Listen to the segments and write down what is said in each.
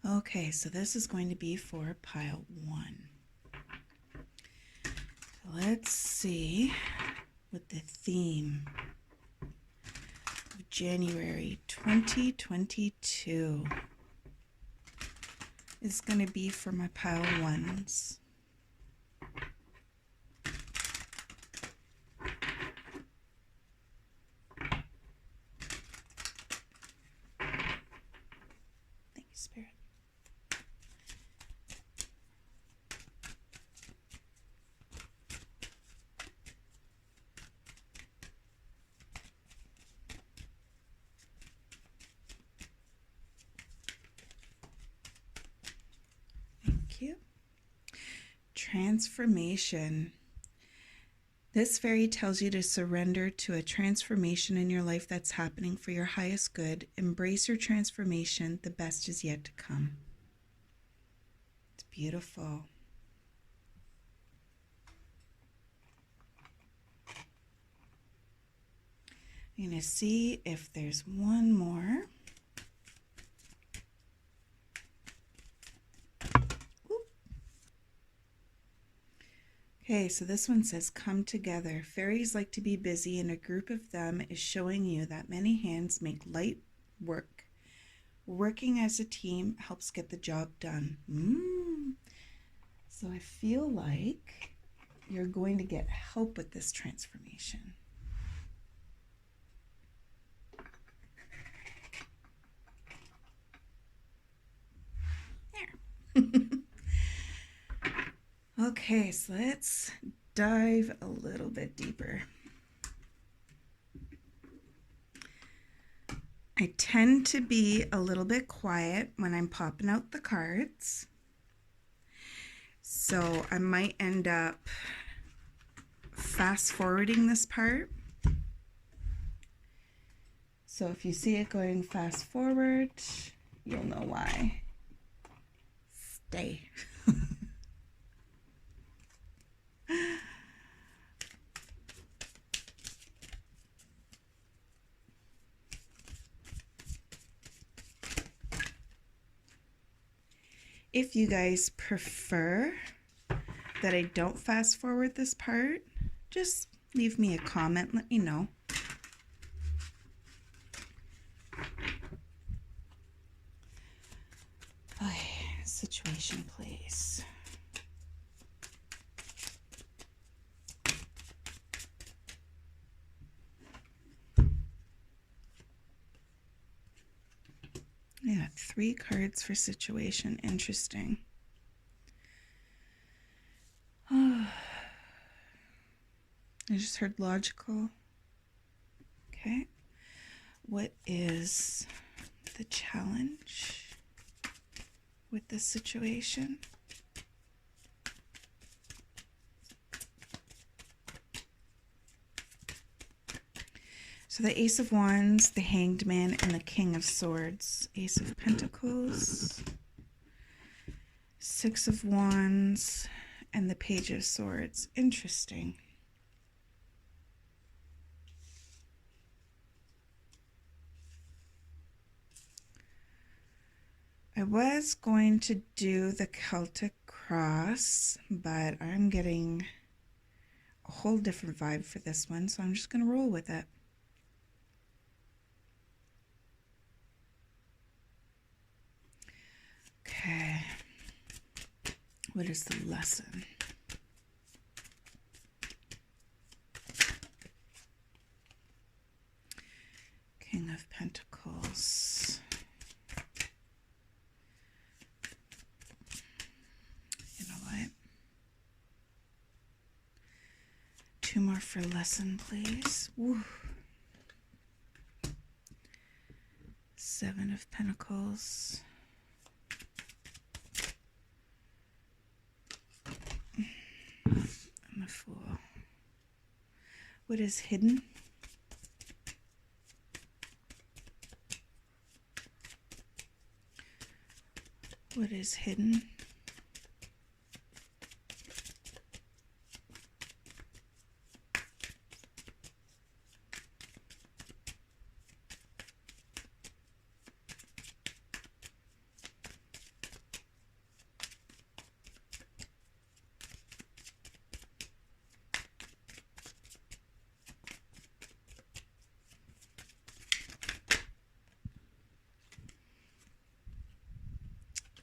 Okay, so this is going to be for pile 1. Let's see what the theme of January 2022 is going to be for my pile 1s. Thank you, Spirit. Transformation. This fairy tells you to surrender to a transformation in your life that's happening for your highest good. Embrace your transformation. The best is yet to come. It's beautiful. I'm going to see if there's one more. Okay, so this one says, come together. Fairies like to be busy, and a group of them is showing you that many hands make light work. Working as a team helps get the job done. So I feel like you're going to get help with this transformation. There. Okay, so let's dive a little bit deeper. I tend to be a little bit quiet when I'm popping out the cards. So I might end up fast forwarding this part. So if you see it going fast forward, you'll know why. Stay. If you guys prefer that I don't fast forward this part, just leave me a comment, let me know. Okay, situation, please. Yeah, 3 cards for situation. Interesting. Oh, I just heard logical. Okay. What is the challenge with this situation? So the Ace of Wands, the Hanged Man, and the King of Swords. Ace of Pentacles, 6 of Wands, and the Page of Swords. Interesting. I was going to do the Celtic Cross, but I'm getting a whole different vibe for this one, so I'm just going to roll with it. Okay, what is the lesson? King of Pentacles, more for lesson, please. Woo. 7 of Pentacles. And the Fool. What is hidden? What is hidden?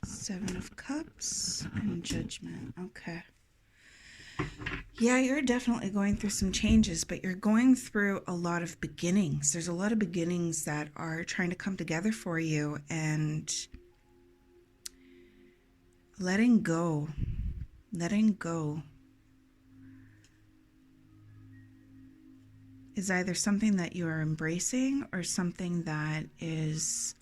Seven of Cups and Judgment. Okay. Yeah, you're definitely going through some changes, but you're going through a lot of beginnings. There's a lot of beginnings that are trying to come together for you, and letting go is either something that you are embracing or something that is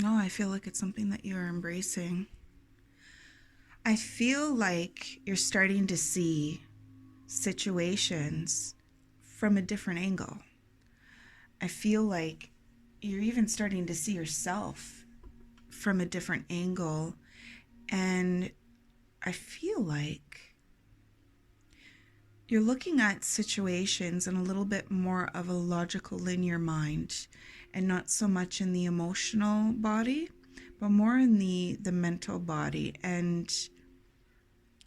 no, I feel like it's something that you are embracing. I feel like you're starting to see situations from a different angle. I feel like you're even starting to see yourself from a different angle. And I feel like you're looking at situations in a little bit more of a logical, linear mind, and not so much in the emotional body, but more in the mental body. And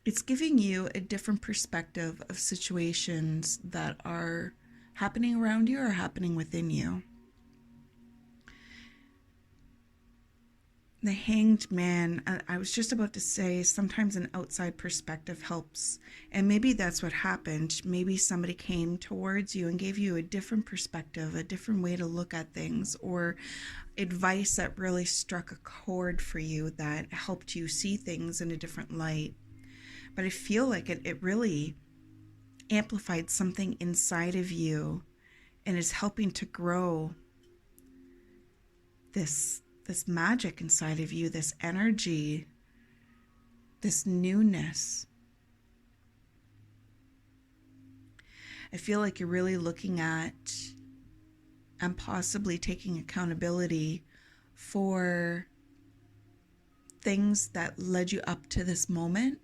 it's giving you a different perspective of situations that are happening around you or happening within you. The Hanged Man, I was just about to say, sometimes an outside perspective helps. And maybe that's what happened. Maybe somebody came towards you and gave you a different perspective, a different way to look at things, or advice that really struck a chord for you that helped you see things in a different light. But I feel like it really amplified something inside of you and is helping to grow this magic inside of you, this energy, this newness. I feel like you're really looking at and possibly taking accountability for things that led you up to this moment,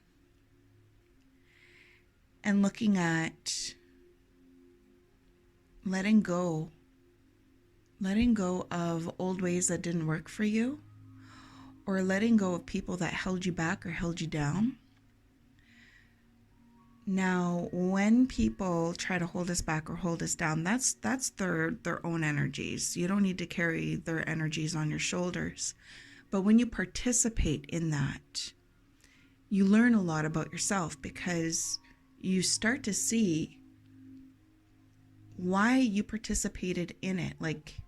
and looking at letting go of old ways that didn't work for you, or letting go of people that held you back or held you down. Now, when people try to hold us back or hold us down, that's their own energies. You don't need to carry their energies on your shoulders. But when you participate in that, you learn a lot about yourself, because you start to see why you participated in it, like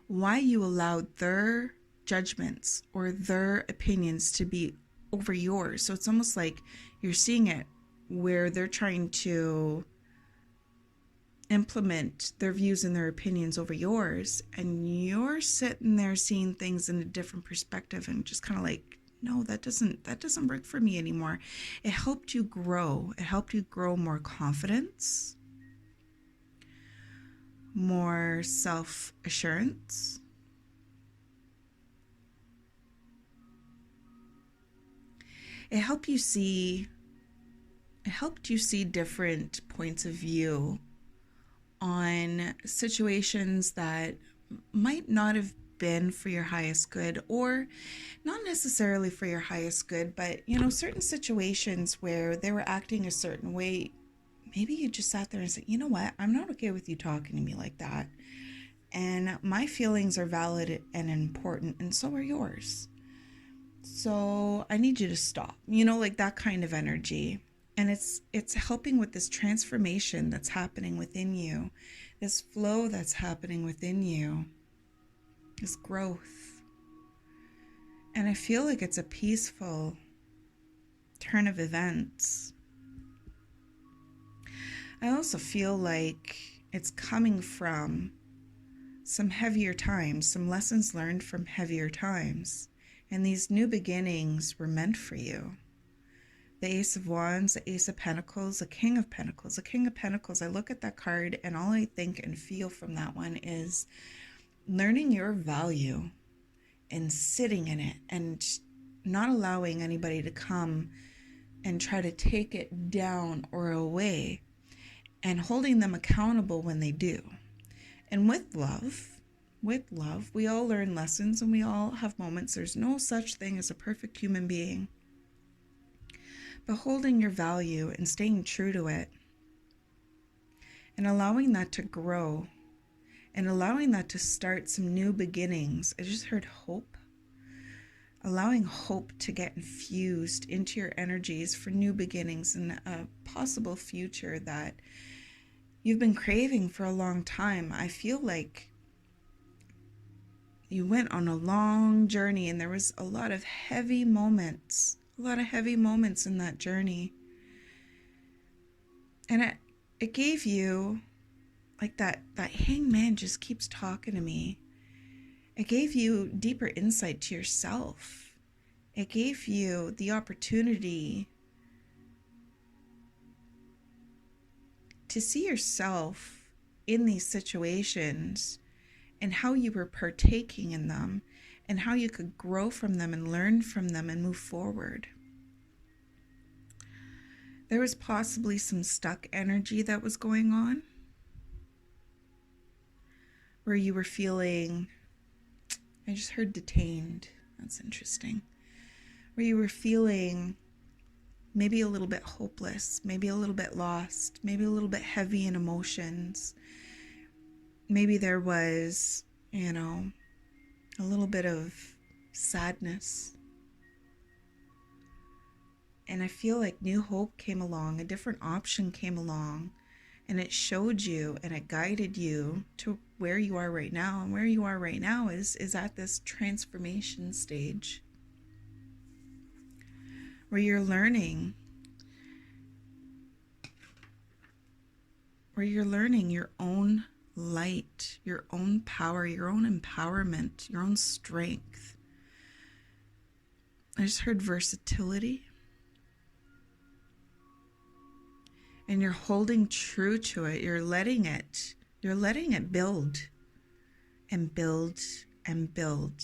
why you allowed their judgments or their opinions to be over yours. So it's almost like you're seeing it where they're trying to implement their views and their opinions over yours, and you're sitting there seeing things in a different perspective and just kind of like, no, that doesn't work for me anymore. It helped you grow. It helped you grow more confidence, more self-assurance. It helped you see different points of view on situations that might not have been for your highest good, or not necessarily for your highest good, but certain situations where they were acting a certain way. Maybe you just sat there and said, you know what, I'm not okay with you talking to me like that, and my feelings are valid and important, and so are yours, so I need you to stop, like that kind of energy. And it's helping with this transformation that's happening within you, this flow that's happening within you, this growth. And I feel like it's a peaceful turn of events. I also feel like it's coming from some heavier times, some lessons learned from heavier times. And these new beginnings were meant for you. The Ace of Wands, the Ace of Pentacles, the King of Pentacles. The King of Pentacles, I look at that card and all I think and feel from that one is learning your value and sitting in it and not allowing anybody to come and try to take it down or away, and holding them accountable when they do. And with love, we all learn lessons and we all have moments. There's no such thing as a perfect human being. But holding your value and staying true to it and allowing that to grow and allowing that to start some new beginnings. I just heard hope. Allowing hope to get infused into your energies for new beginnings and a possible future that you've been craving for a long time. I feel like you went on a long journey and there was a lot of heavy moments in that journey. And it gave you, like that hangman just keeps talking to me. It gave you deeper insight to yourself. It gave you the opportunity to see yourself in these situations and how you were partaking in them and how you could grow from them and learn from them and move forward. There was possibly some stuck energy that was going on where you were feeling, I just heard detained. That's interesting. Where you were feeling maybe a little bit hopeless, maybe a little bit lost, maybe a little bit heavy in emotions. Maybe there was, a little bit of sadness. And I feel like new hope came along, a different option came along, and it showed you and it guided you to where you are right now. And where you are right now is at this transformation stage where you're learning your own light, your own power, your own empowerment, your own strength. I just heard versatility. And you're holding true to it. You're letting it build and build and build.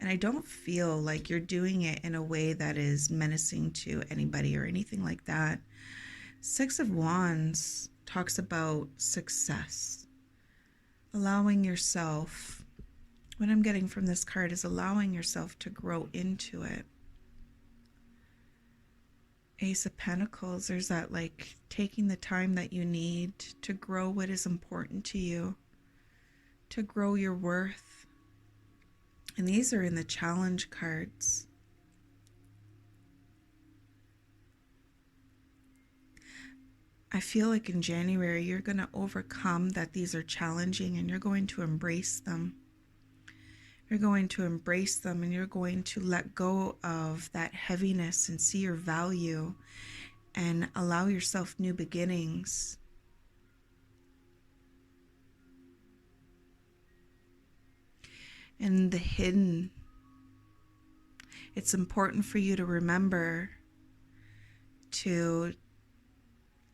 And I don't feel like you're doing it in a way that is menacing to anybody or anything like that. Six of Wands talks about success. Allowing yourself, what I'm getting from this card is allowing yourself to grow into it. Ace of Pentacles, there's that like taking the time that you need to grow what is important to you, to grow your worth. And these are in the challenge cards. I feel like in January, you're going to overcome that these are challenging and you're going to embrace them. You're going to embrace them and you're going to let go of that heaviness and see your value and allow yourself new beginnings. And the hidden, it's important for you to remember to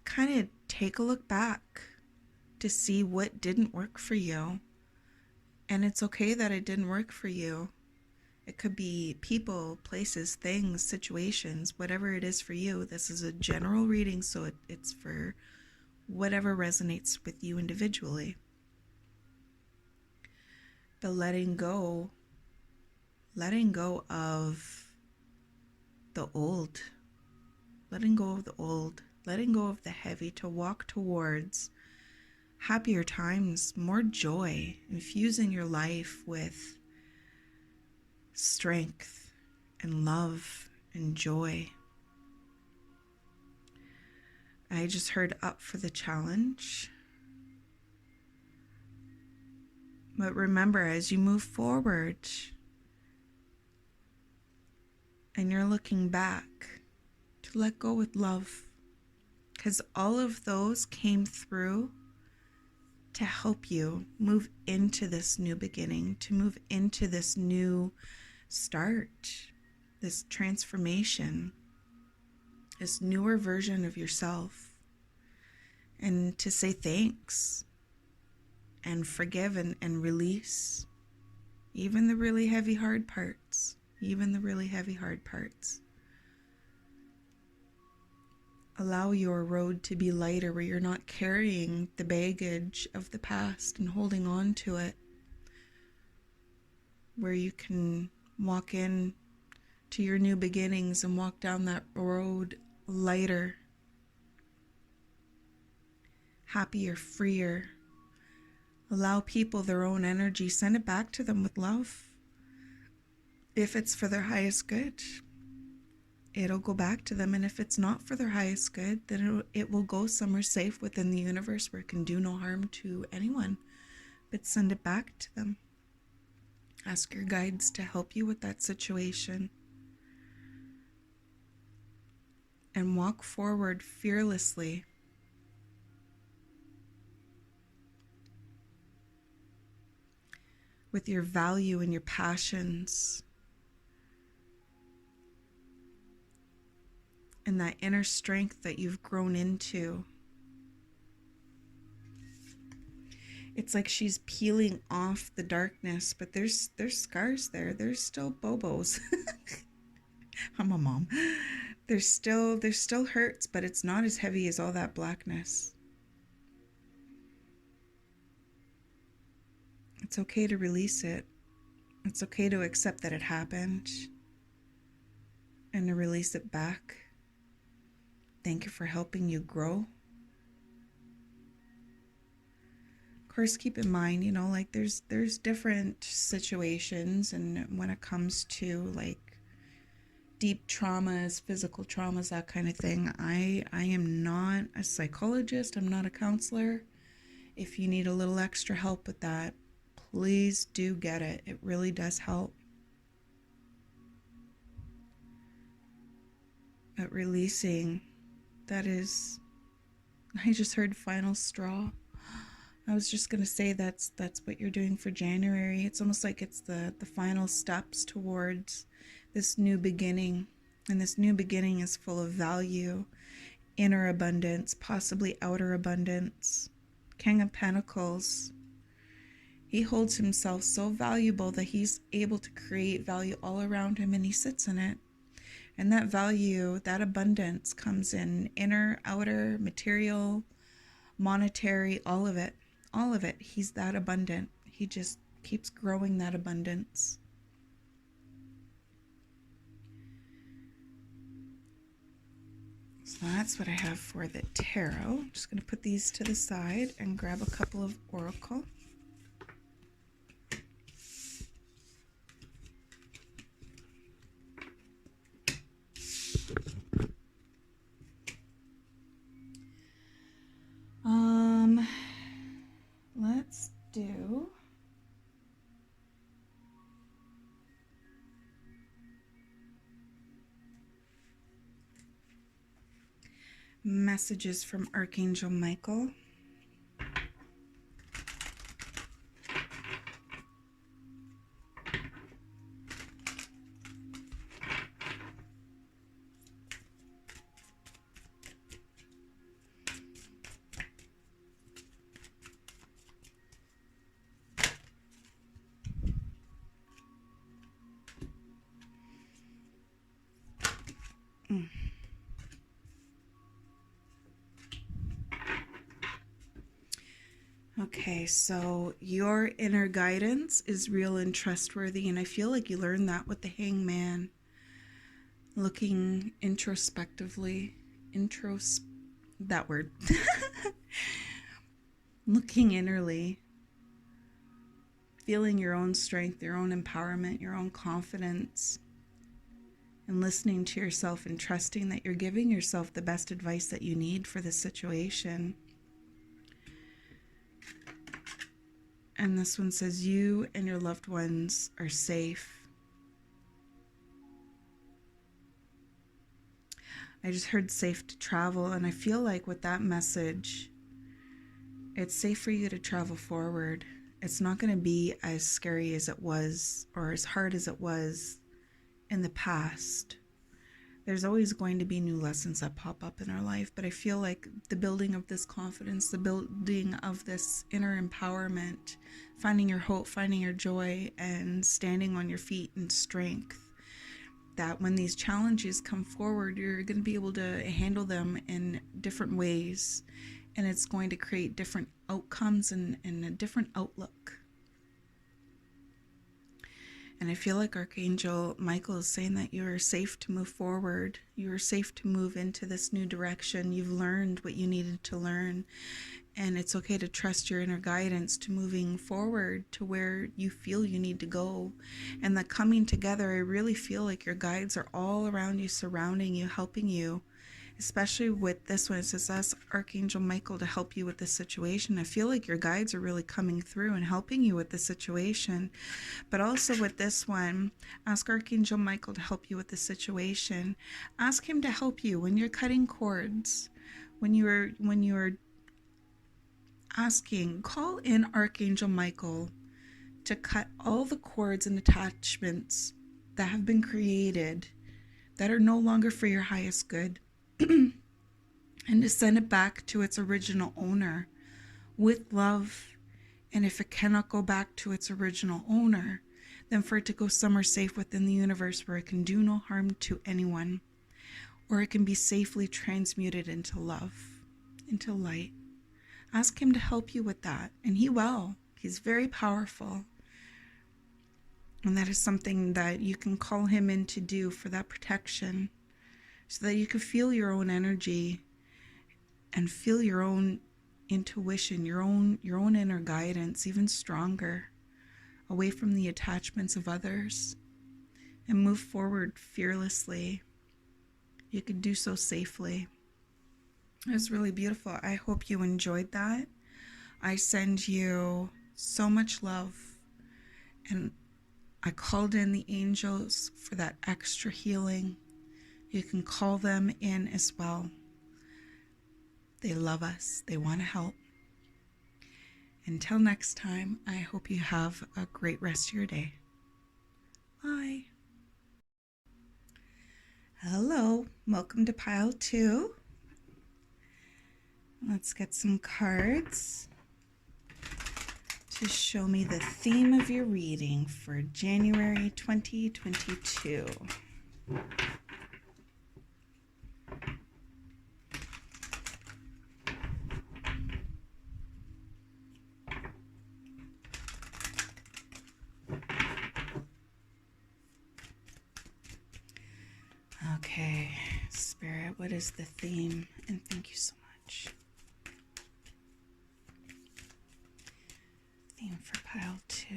kind of take a look back to see what didn't work for you. And it's okay that it didn't work for you. It could be people, places, things, situations, whatever it is for you. This is a general reading, so it's for whatever resonates with you individually. The letting go of the old, letting go of the old, letting go of the heavy to walk towards happier times, more joy, infusing your life with strength and love and joy. I just heard up for the challenge. But remember, as you move forward, and you're looking back, to let go with love. Because all of those came through to help you move into this new beginning, to move into this new start, this transformation, this newer version of yourself, and to say thanks and forgive and release even the really heavy, hard parts, Allow your road to be lighter, where you're not carrying the baggage of the past and holding on to it, where you can walk in to your new beginnings and walk down that road lighter, happier, freer. Allow people their own energy. Send it back to them with love. If it's for their highest good, it'll go back to them. And if it's not for their highest good, then it will go somewhere safe within the universe where it can do no harm to anyone. But send it back to them. Ask your guides to help you with that situation. And walk forward fearlessly. With your value and your passions. And that inner strength that you've grown into. It's like she's peeling off the darkness, but there's scars there. There's still bobos. I'm a mom. There's still hurts, but it's not as heavy as all that blackness. It's okay to release it. It's okay to accept that it happened and to release it back. Thank you for helping you grow. Of course, keep in mind, like there's different situations, and when it comes to like deep traumas, physical traumas, that kind of thing, I am not a psychologist. I'm not a counselor. If you need a little extra help with that, please do get it. It really does help. But releasing, that is, I just heard final straw. I was just going to say that's what you're doing for January. It's almost like it's the final steps towards this new beginning. And this new beginning is full of value, inner abundance, possibly outer abundance. King of Pentacles. He holds himself so valuable that he's able to create value all around him, and he sits in it. And that value, that abundance comes in inner, outer, material, monetary, all of it. All of it. He's that abundant. He just keeps growing that abundance. So that's what I have for the tarot. I'm just going to put these to the side and grab a couple of oracle. Let's do messages from Archangel Michael. Okay, so your inner guidance is real and trustworthy, and I feel like you learned that with the Hangman. Looking introspectively, that word. Looking innerly, feeling your own strength, your own empowerment, your own confidence, and listening to yourself and trusting that you're giving yourself the best advice that you need for this situation. And this one says, you and your loved ones are safe. I just heard safe to travel, and I feel like with that message, it's safe for you to travel forward. It's not going to be as scary as it was or as hard as it was in the past. There's always going to be new lessons that pop up in our life, but I feel like the building of this confidence, the building of this inner empowerment, finding your hope, finding your joy, and standing on your feet in strength, that when these challenges come forward, you're going to be able to handle them in different ways, and it's going to create different outcomes and a different outlook. And I feel like Archangel Michael is saying that you are safe to move forward. You are safe to move into this new direction. You've learned what you needed to learn. And it's okay to trust your inner guidance to moving forward to where you feel you need to go. And that coming together, I really feel like your guides are all around you, surrounding you, helping you. Especially with this one, it says ask Archangel Michael to help you with this situation. I feel like your guides are really coming through and helping you with the situation. But also with this one, ask Archangel Michael to help you with the situation. Ask him to help you when you're cutting cords, when you're asking, call in Archangel Michael to cut all the cords and attachments that have been created that are no longer for your highest good. And to send it back to its original owner with love. And if it cannot go back to its original owner, then for it to go somewhere safe within the universe where it can do no harm to anyone, or it can be safely transmuted into love, into light. Ask him to help you with that, and he will. He's very powerful. And that is something that you can call him in to do for that protection, so that you can feel your own energy and feel your own intuition, your own inner guidance even stronger, away from the attachments of others, and move forward fearlessly. You can do so safely. It was really beautiful. I hope you enjoyed that. I send you so much love, and I called in the angels for that extra healing. You can call them in as well. They love us. They want to help. Until next time, I hope you have a great rest of your day. Bye. Hello. Welcome to Pile 2. Let's get some cards to show me the theme of your reading for January 2022. Okay, Spirit, what is the theme? And thank you so much. Theme for Pile 2.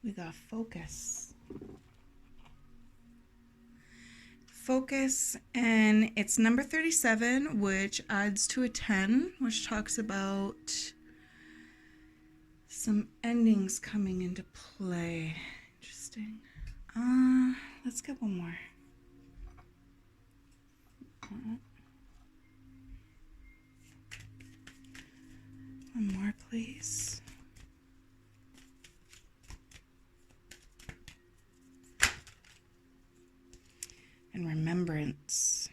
We got focus. Focus, and it's number 37, which adds to a 10, which talks about some endings coming into play. Interesting. Let's get one more. One more, please. And remembrance.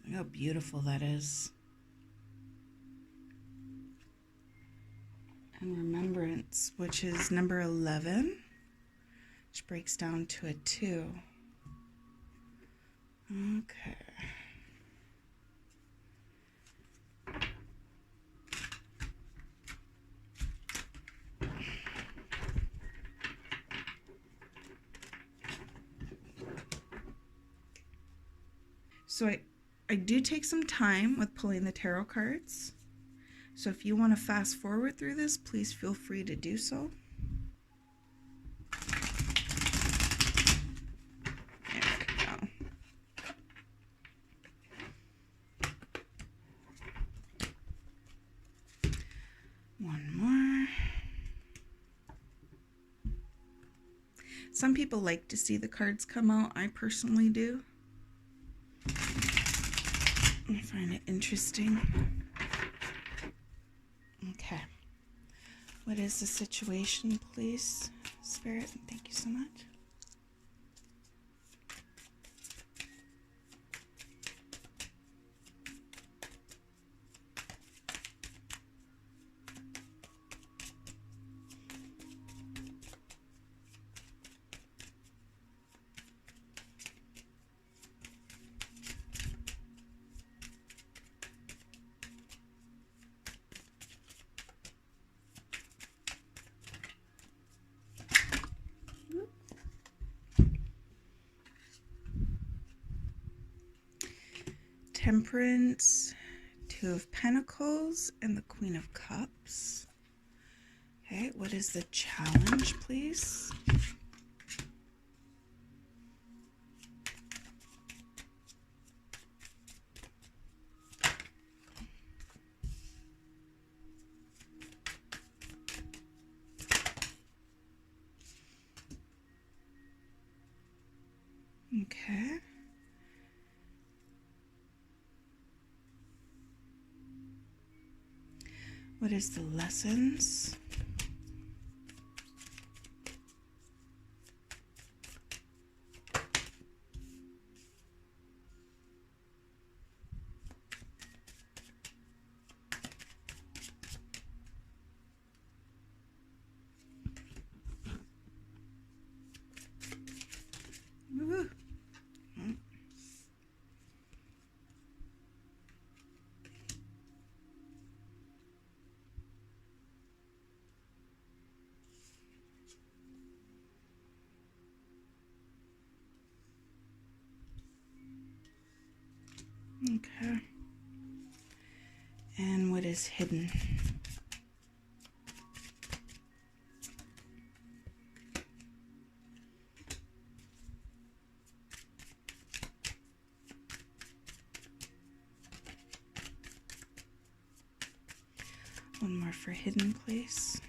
Look how beautiful that is. And remembrance, which is number 11, which breaks down to a 2. Okay. So I do take some time with pulling the tarot cards. So if you want to fast forward through this, please feel free to do so. There we go. One more. Some people like to see the cards come out. I personally do. I find it interesting. Okay. What is the situation, please, Spirit? Thank you so much. Temperance, Two of Pentacles, and the Queen of Cups. Okay, what is the challenge, please? Okay. What is the lessons? Woo. Okay. And what is hidden? One more for hidden, please.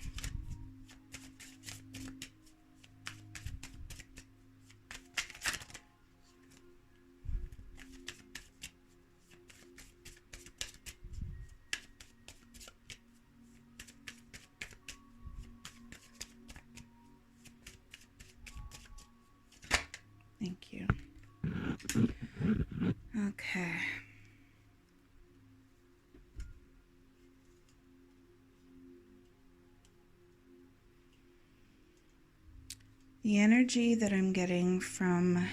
Thank you. Okay. The energy that I'm getting from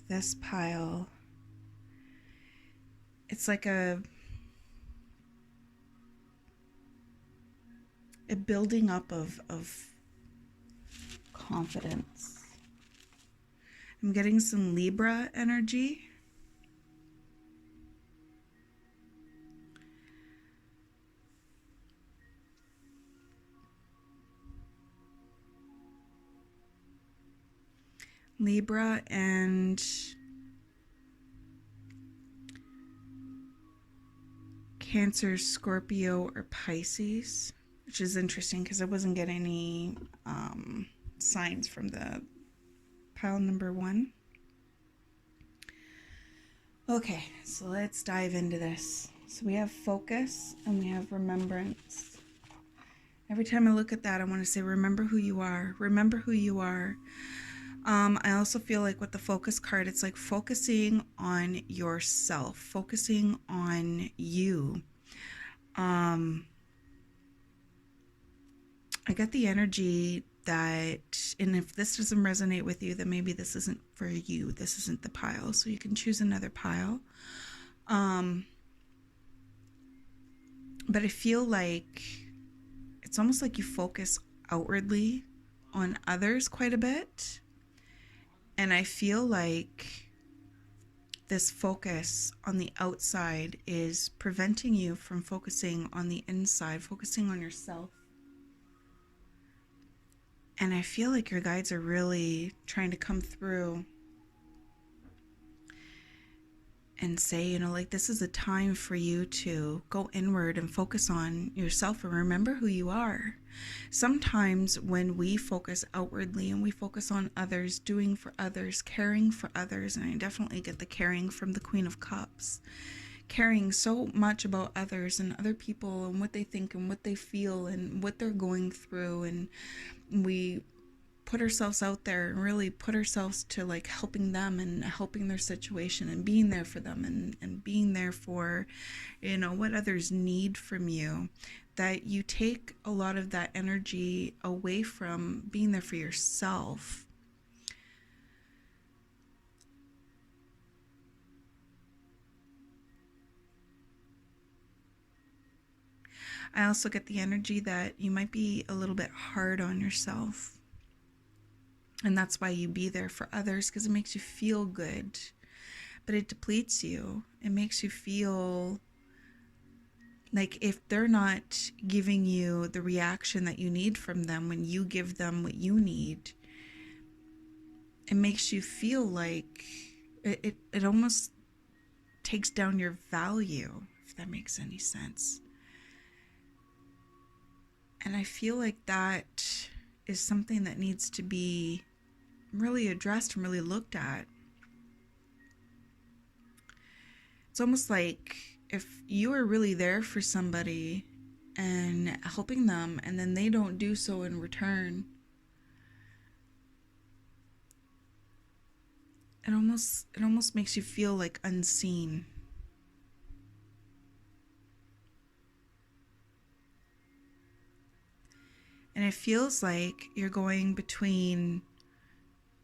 this pile, it's like a building up of confidence. I'm getting some Libra energy. Libra and Cancer, Scorpio, or Pisces, which is interesting because I wasn't getting any signs from the pile number 1. Okay, so let's dive into this. So we have focus and we have remembrance. Every time I look at that, I want to say, remember who you are. Remember who you are. I also feel like with the focus card, it's like focusing on yourself, focusing on you. I get the energy that, and if this doesn't resonate with you, then maybe this isn't for you. This isn't the pile. So you can choose another pile. But I feel like it's almost like you focus outwardly on others quite a bit. And I feel like this focus on the outside is preventing you from focusing on the inside, focusing on yourself. And I feel like your guides are really trying to come through and say, like, this is a time for you to go inward and focus on yourself and remember who you are. Sometimes when we focus outwardly and we focus on others, doing for others, caring for others, and I definitely get the caring from the Queen of Cups, caring so much about others and other people and what they think and what they feel and what they're going through, and we put ourselves out there and really put ourselves to like helping them and helping their situation and being there for them and being there for what others need from you, that you take a lot of that energy away from being there for yourself. I also get the energy that you might be a little bit hard on yourself. And that's why you be there for others, because it makes you feel good. But it depletes you. It makes you feel like if they're not giving you the reaction that you need from them when you give them what you need, it makes you feel like it almost takes down your value, if that makes any sense. And I feel like that is something that needs to be really addressed and really looked at. It's almost like if you are really there for somebody and helping them and then they don't do so in return, it almost makes you feel like unseen. And it feels like you're going between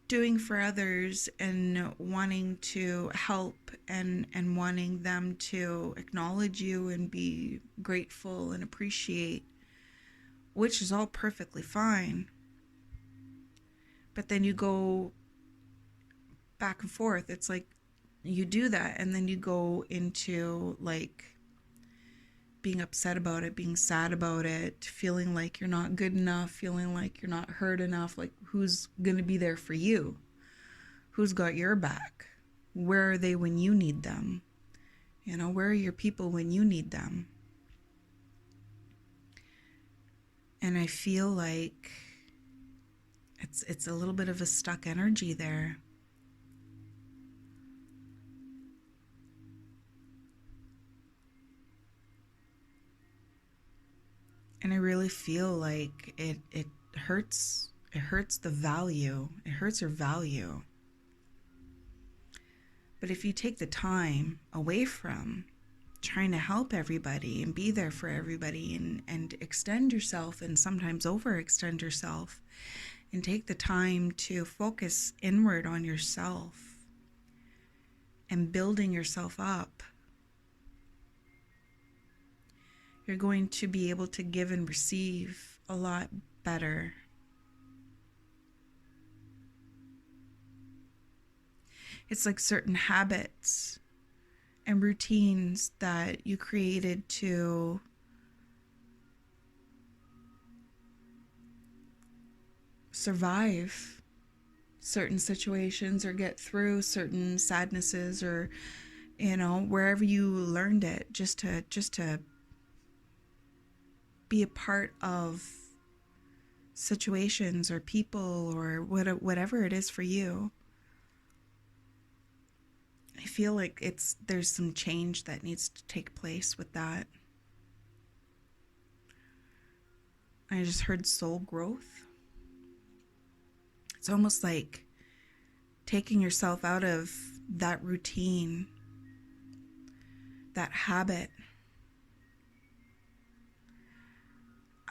doing for others and wanting to help and wanting them to acknowledge you and be grateful and appreciate, which is all perfectly fine. But then you go back and forth. It's like you do that and then you go into like being upset about it, being sad about it, feeling like you're not good enough, feeling like you're not heard enough. Like, who's going to be there for you? Who's got your back? Where are they when you need them? Where are your people when you need them? And I feel like it's a little bit of a stuck energy there. And I really feel like it hurts. It hurts the value. It hurts your value. But if you take the time away from trying to help everybody and be there for everybody and extend yourself and sometimes overextend yourself and take the time to focus inward on yourself and building yourself up, you're going to be able to give and receive a lot better. It's like certain habits and routines that you created to survive certain situations or get through certain sadnesses, or wherever you learned it, just to be a part of situations or people or whatever it is for you. I feel like there's some change that needs to take place with that. I just heard soul growth. It's almost like taking yourself out of that routine, that habit.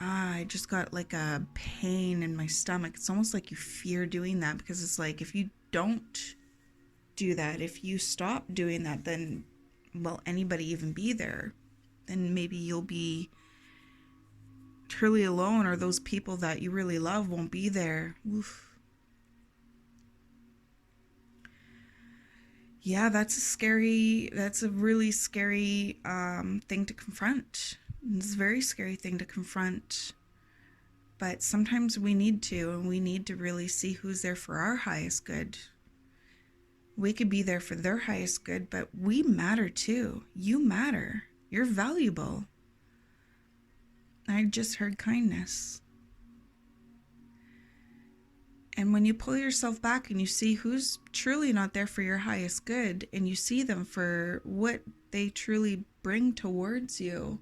I just got like a pain in my stomach. It's almost like you fear doing that, because it's like if you don't do that, if you stop doing that, then will anybody even be there? Then maybe you'll be truly alone, or those people that you really love won't be there. Oof. Yeah, that's a really scary thing to confront. It's a very scary thing to confront. But sometimes we need to, and we need to really see who's there for our highest good. We could be there for their highest good, but we matter too. You matter. You're valuable. I just heard kindness. And when you pull yourself back and you see who's truly not there for your highest good, and you see them for what they truly bring towards you,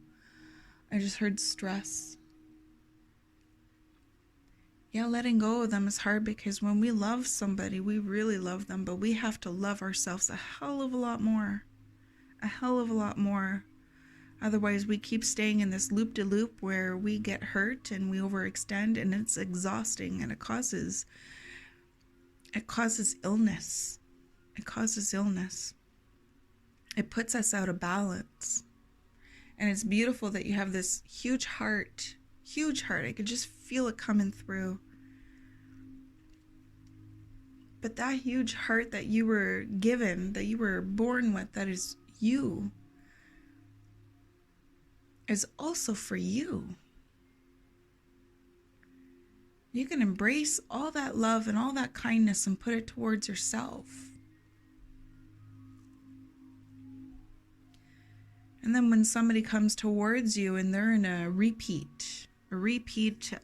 I just heard stress. Yeah, letting go of them is hard because when we love somebody, we really love them, but we have to love ourselves a hell of a lot more. A hell of a lot more. Otherwise, we keep staying in this loop-de-loop where we get hurt and we overextend, and it's exhausting, and it causes illness. It causes illness. It puts us out of balance. And it's beautiful that you have this huge heart. Huge heart. I could just feel it coming through. But that huge heart that you were given, that you were born with, that is you, is also for you. You can embrace all that love and all that kindness and put it towards yourself. And then when somebody comes towards you and they're in a repeat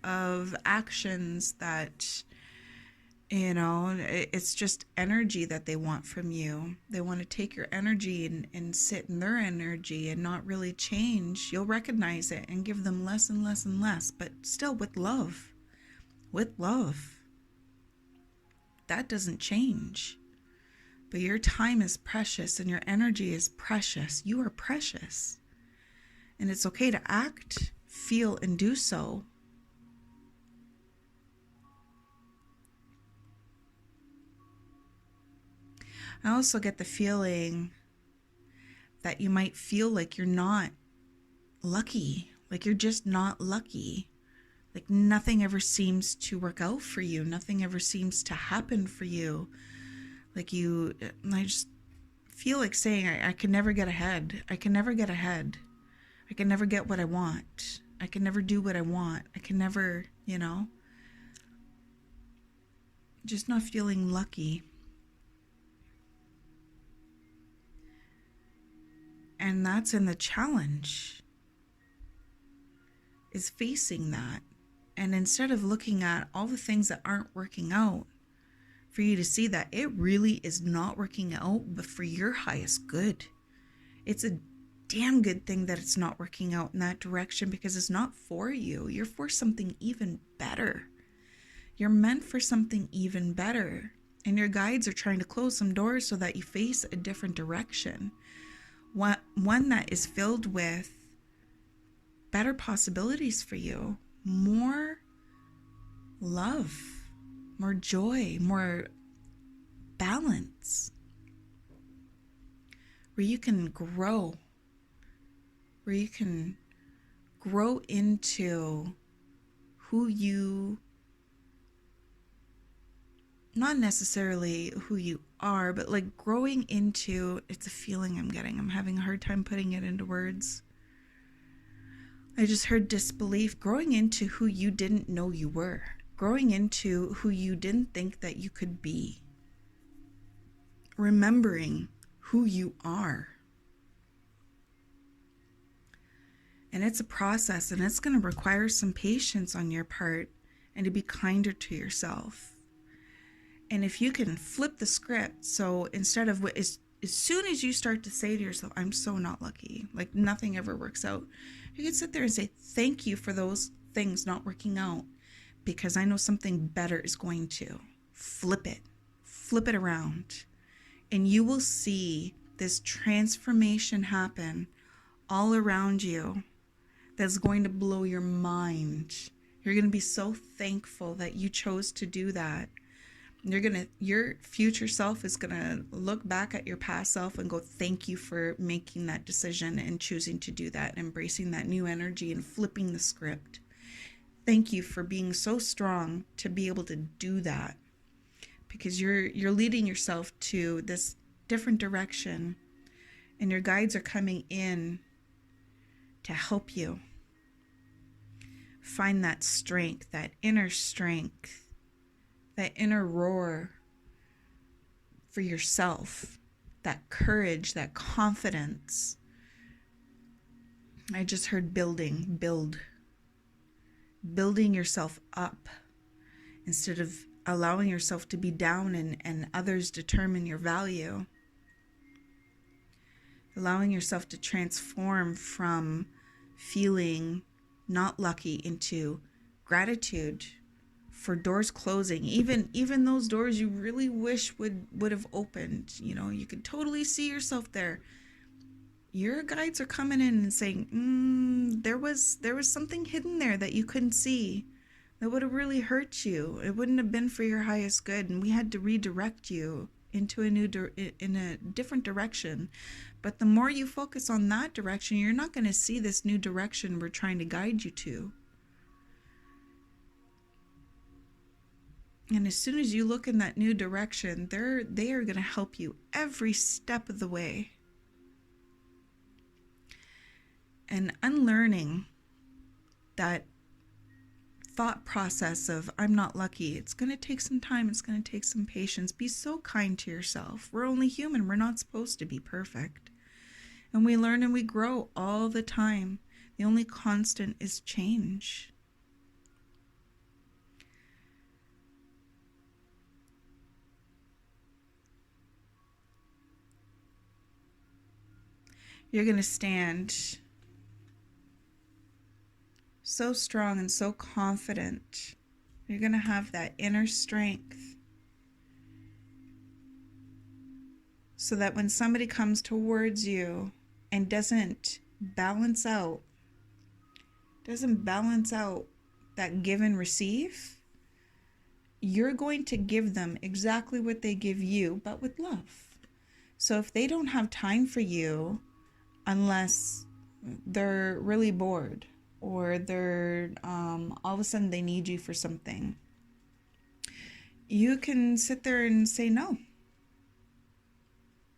of actions that, it's just energy that they want from you. They want to take your energy and sit in their energy and not really change. You'll recognize it and give them less and less and less, but still with love. With love. That doesn't change. But your time is precious and your energy is precious. You are precious. And it's okay to act, feel, and do so. I also get the feeling that you might feel like you're not lucky, like you're just not lucky. Like nothing ever seems to work out for you. Nothing ever seems to happen for you. I just feel like saying, I can never get ahead. I can never get ahead. I can never get what I want. I can never do what I want. I can never, just not feeling lucky. And that's in the challenge, is facing that. And instead of looking at all the things that aren't working out, for you to see that it really is not working out, but for your highest good. It's a damn good thing that it's not working out in that direction, because it's not for you. You're for something even better. You're meant for something even better. And your guides are trying to close some doors so that you face a different direction. One that is filled with better possibilities for you. More love, more joy, more balance. Where you can grow. Where you can grow into who you, not necessarily who you are, but like growing into, it's a feeling I'm getting. I'm having a hard time putting it into words. I just heard disbelief, growing into who you didn't know you were, growing into who you didn't think that you could be, remembering who you are. And it's a process, and it's going to require some patience on your part and to be kinder to yourself. And if you can flip the script, so instead of as soon as you start to say to yourself, I'm so not lucky, like nothing ever works out, you can sit there and say, thank you for those things not working out, because I know something better is going to. Flip it around, and you will see this transformation happen all around you that's going to blow your mind. You're going to be so thankful that you chose to do that. Your future self is going to look back at your past self and go, thank you for making that decision and choosing to do that, embracing that new energy and flipping the script. Thank you for being so strong to be able to do that, because you're leading yourself to this different direction, and your guides are coming in to help you find that strength, that inner strength, that inner roar for yourself, that courage, that confidence. I just heard building yourself up instead of allowing yourself to be down and others determine your value. Allowing yourself to transform from feeling not lucky into gratitude for doors closing, even those doors you really wish would have opened. You could totally see yourself there. Your guides are coming in and saying, there was something hidden there that you couldn't see, that would have really hurt you. It wouldn't have been for your highest good, and we had to redirect you into in a different direction. But the more you focus on that direction, you're not going to see this new direction we're trying to guide you to. And as soon as you look in that new direction, they are going to help you every step of the way. And unlearning that thought process of I'm not lucky, it's going to take some time, it's going to take some patience. Be so kind to yourself. We're only human. We're not supposed to be perfect. And we learn and we grow all the time. The only constant is change. You're going to stand so strong and so confident. You're going to have that inner strength so that when somebody comes towards you and doesn't balance out that give and receive, you're going to give them exactly what they give you, but with love. So if they don't have time for you, unless they're really bored or they're all of a sudden they need you for something, you can sit there and say no.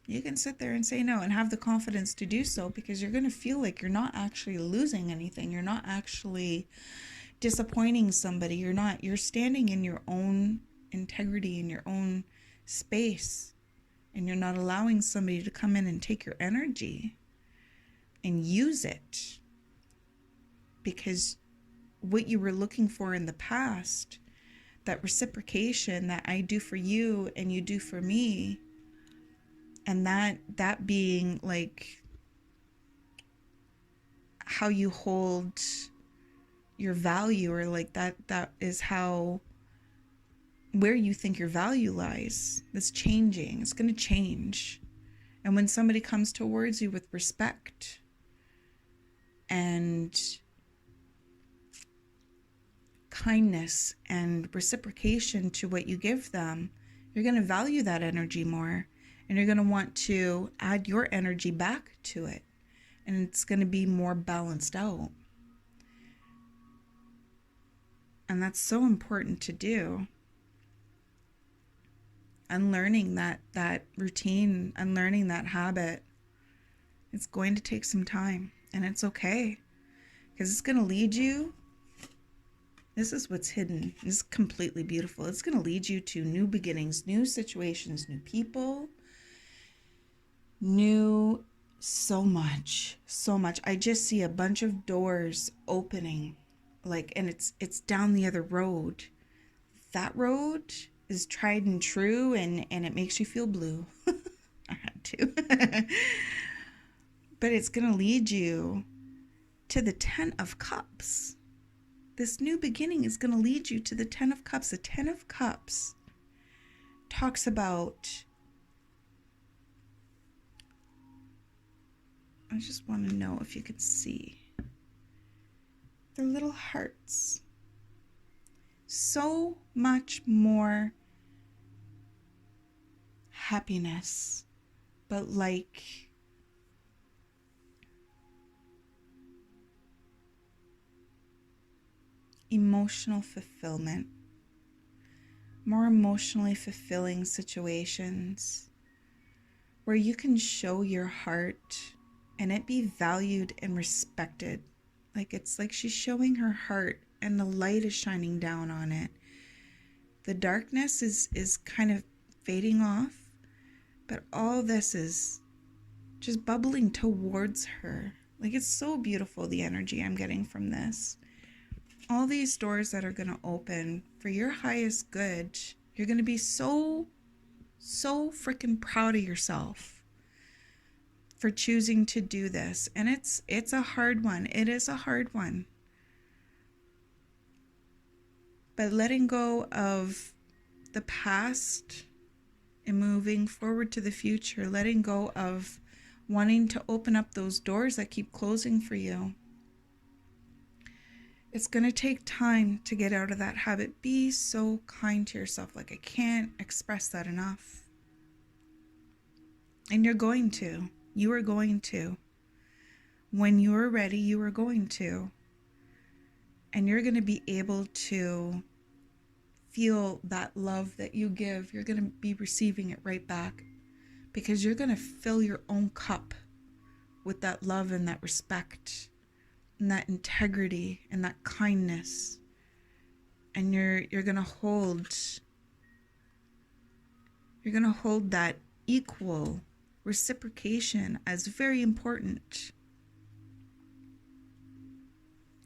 You can sit there and say no and have the confidence to do so, because you're going to feel like you're not actually losing anything. You're not actually disappointing somebody. You're standing in your own integrity, in your own space, and you're not allowing somebody to come in and take your energy and use it, because what you were looking for in the past, that reciprocation that I do for you and you do for me, and that being like how you hold your value, or like that is how, where you think your value lies. That's changing. It's going to change. And when somebody comes towards you with respect and kindness and reciprocation to what you give them, you're going to value that energy more, and you're going to want to add your energy back to it, and it's going to be more balanced out. And that's so important to do. Unlearning that routine, unlearning that habit, it's going to take some time, and it's okay, because it's going to lead you. This is what's hidden. This is completely beautiful. It's going to lead you to new beginnings, new situations, new people, new so much. I just see a bunch of doors opening, and it's down the other road. That road is tried and true, and it makes you feel blue. I had to. But it's going to lead you to the 10 of Cups. This new beginning is going to lead you to the 10 of Cups. The 10 of Cups talks about, I just want to know if you can see, they're little hearts. So much more happiness, but like emotional fulfillment, more emotionally fulfilling situations, where you can show your heart and it be valued and respected. Like it's like she's showing her heart and the light is shining down on it. The darkness is kind of fading off, but all this is just bubbling towards her. Like it's so beautiful, the energy I'm getting from this. All these doors that are going to open for your highest good. You're going to be so freaking proud of yourself for choosing to do this. And it's a hard one. It is a hard one. But letting go of the past and moving forward to the future, letting go of wanting to open up those doors that keep closing for you. It's going to take time to get out of that habit. Be so kind to yourself. Like, I can't express that enough. And you're going to. You are going to. When you are ready, you are going to. And you're going to be able to feel that love that you give. You're going to be receiving it right back. Because you're going to fill your own cup with that love and that respect and that integrity and that kindness. And you're going to hold that equal reciprocation as very important.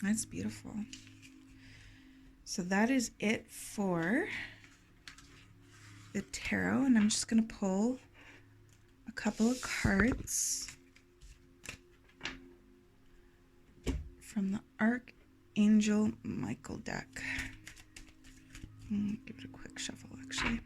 That's beautiful. So that is it for the tarot, and I'm just going to pull a couple of cards from the Archangel Michael deck. Give it a quick shuffle, actually.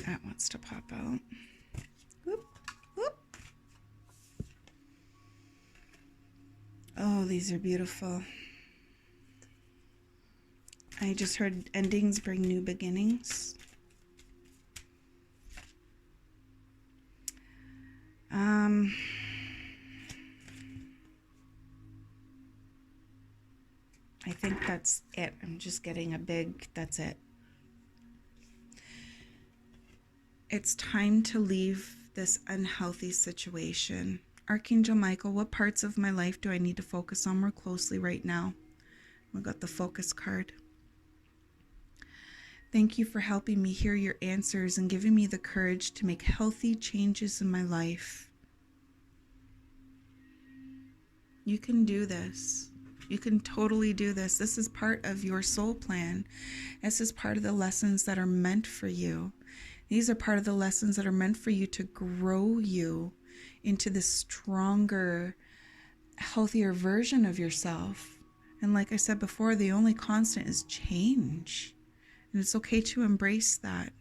That wants to pop out. Whoop, whoop. Oh, these are beautiful. I just heard endings bring new beginnings. I think that's it. I'm just getting a big, that's it. It's time to leave this unhealthy situation. Archangel Michael, what parts of my life do I need to focus on more closely right now? We got the focus card. Thank you for helping me hear your answers and giving me the courage to make healthy changes in my life. You can do this. You can totally do this. This is part of your soul plan. This is part of the lessons that are meant for you. These are part of the lessons that are meant for you to grow you into this stronger, healthier version of yourself. And like I said before, the only constant is change. And it's okay to embrace that.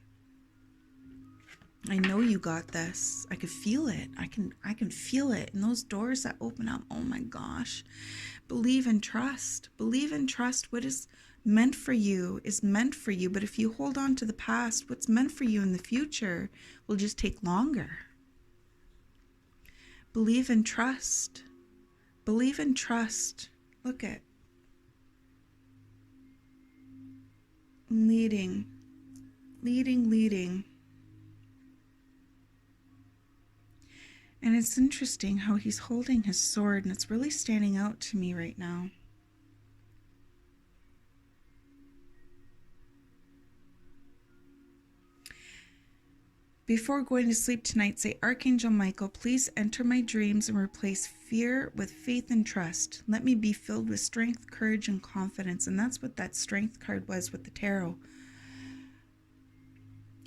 I know you got this. I could feel it. I can feel it. And those doors that open up, oh my gosh. Believe and trust. Believe and trust. What is meant for you is meant for you. But if you hold on to the past, what's meant for you in the future will just take longer. Believe and trust. Believe and trust. Look at leading. And it's interesting how he's holding his sword, and it's really standing out to me right now. Before going to sleep tonight, say, Archangel Michael, please enter my dreams and replace fear with faith and trust. Let me be filled with strength, courage, and confidence. And that's what that strength card was with the tarot.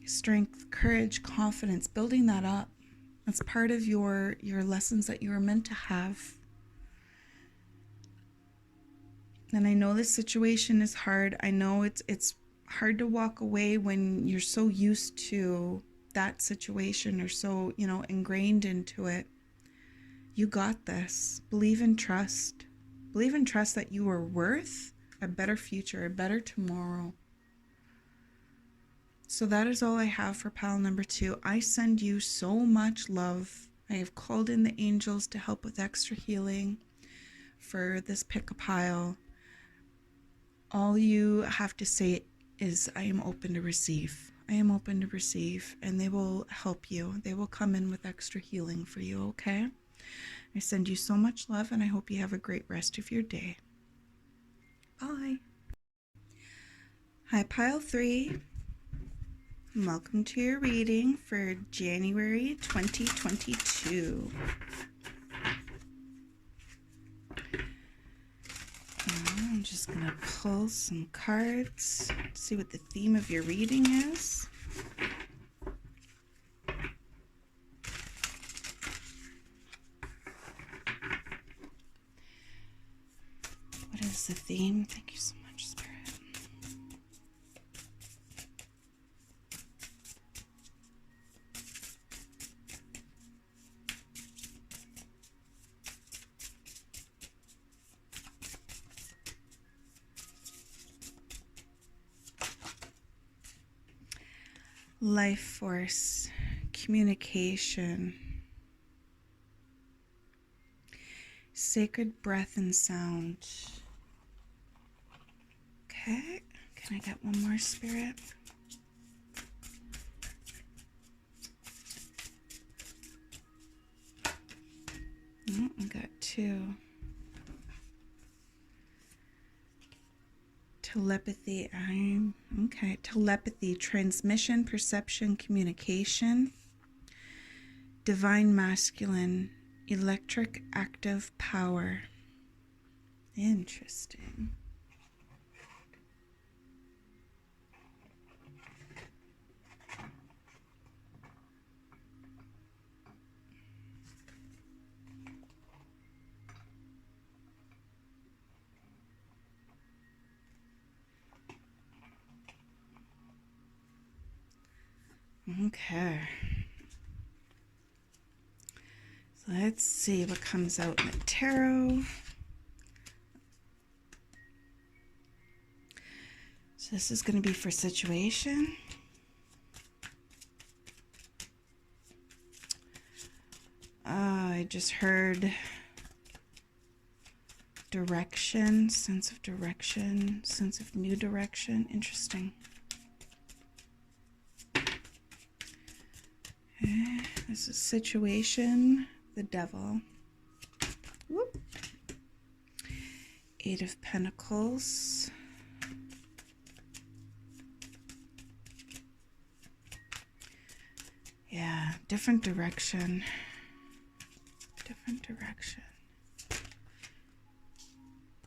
Strength, courage, confidence, building that up. That's part of your lessons that you were meant to have. And I know this situation is hard. I know it's hard to walk away when you're so used to that situation or so, ingrained into it. You got this. Believe and trust. Believe and trust that you are worth a better future, a better tomorrow. So that is all I have for pile number 2. I send you so much love. I have called in the angels to help with extra healing for this pick a pile. All you have to say is, I am open to receive. I am open to receive, and they will help you. They will come in with extra healing for you, okay? I send you so much love, and I hope you have a great rest of your day. Bye. Hi, pile 3. Welcome to your reading for January 2022. I'm just going to pull some cards, see what the theme of your reading is. What is the theme? Thank you so much, Spirit. Life force, communication, sacred breath and sound. Okay, can I get one more, Spirit? Oh, I got 2. Telepathy, telepathy, transmission, perception, communication, divine masculine, electric active power. Interesting. Okay. So let's see what comes out in the tarot. So this is going to be for situation. I just heard direction, sense of direction, sense of new direction. Interesting. Okay, this is situation, the devil. Whoop. 8 of Pentacles. Yeah, different direction. Different direction.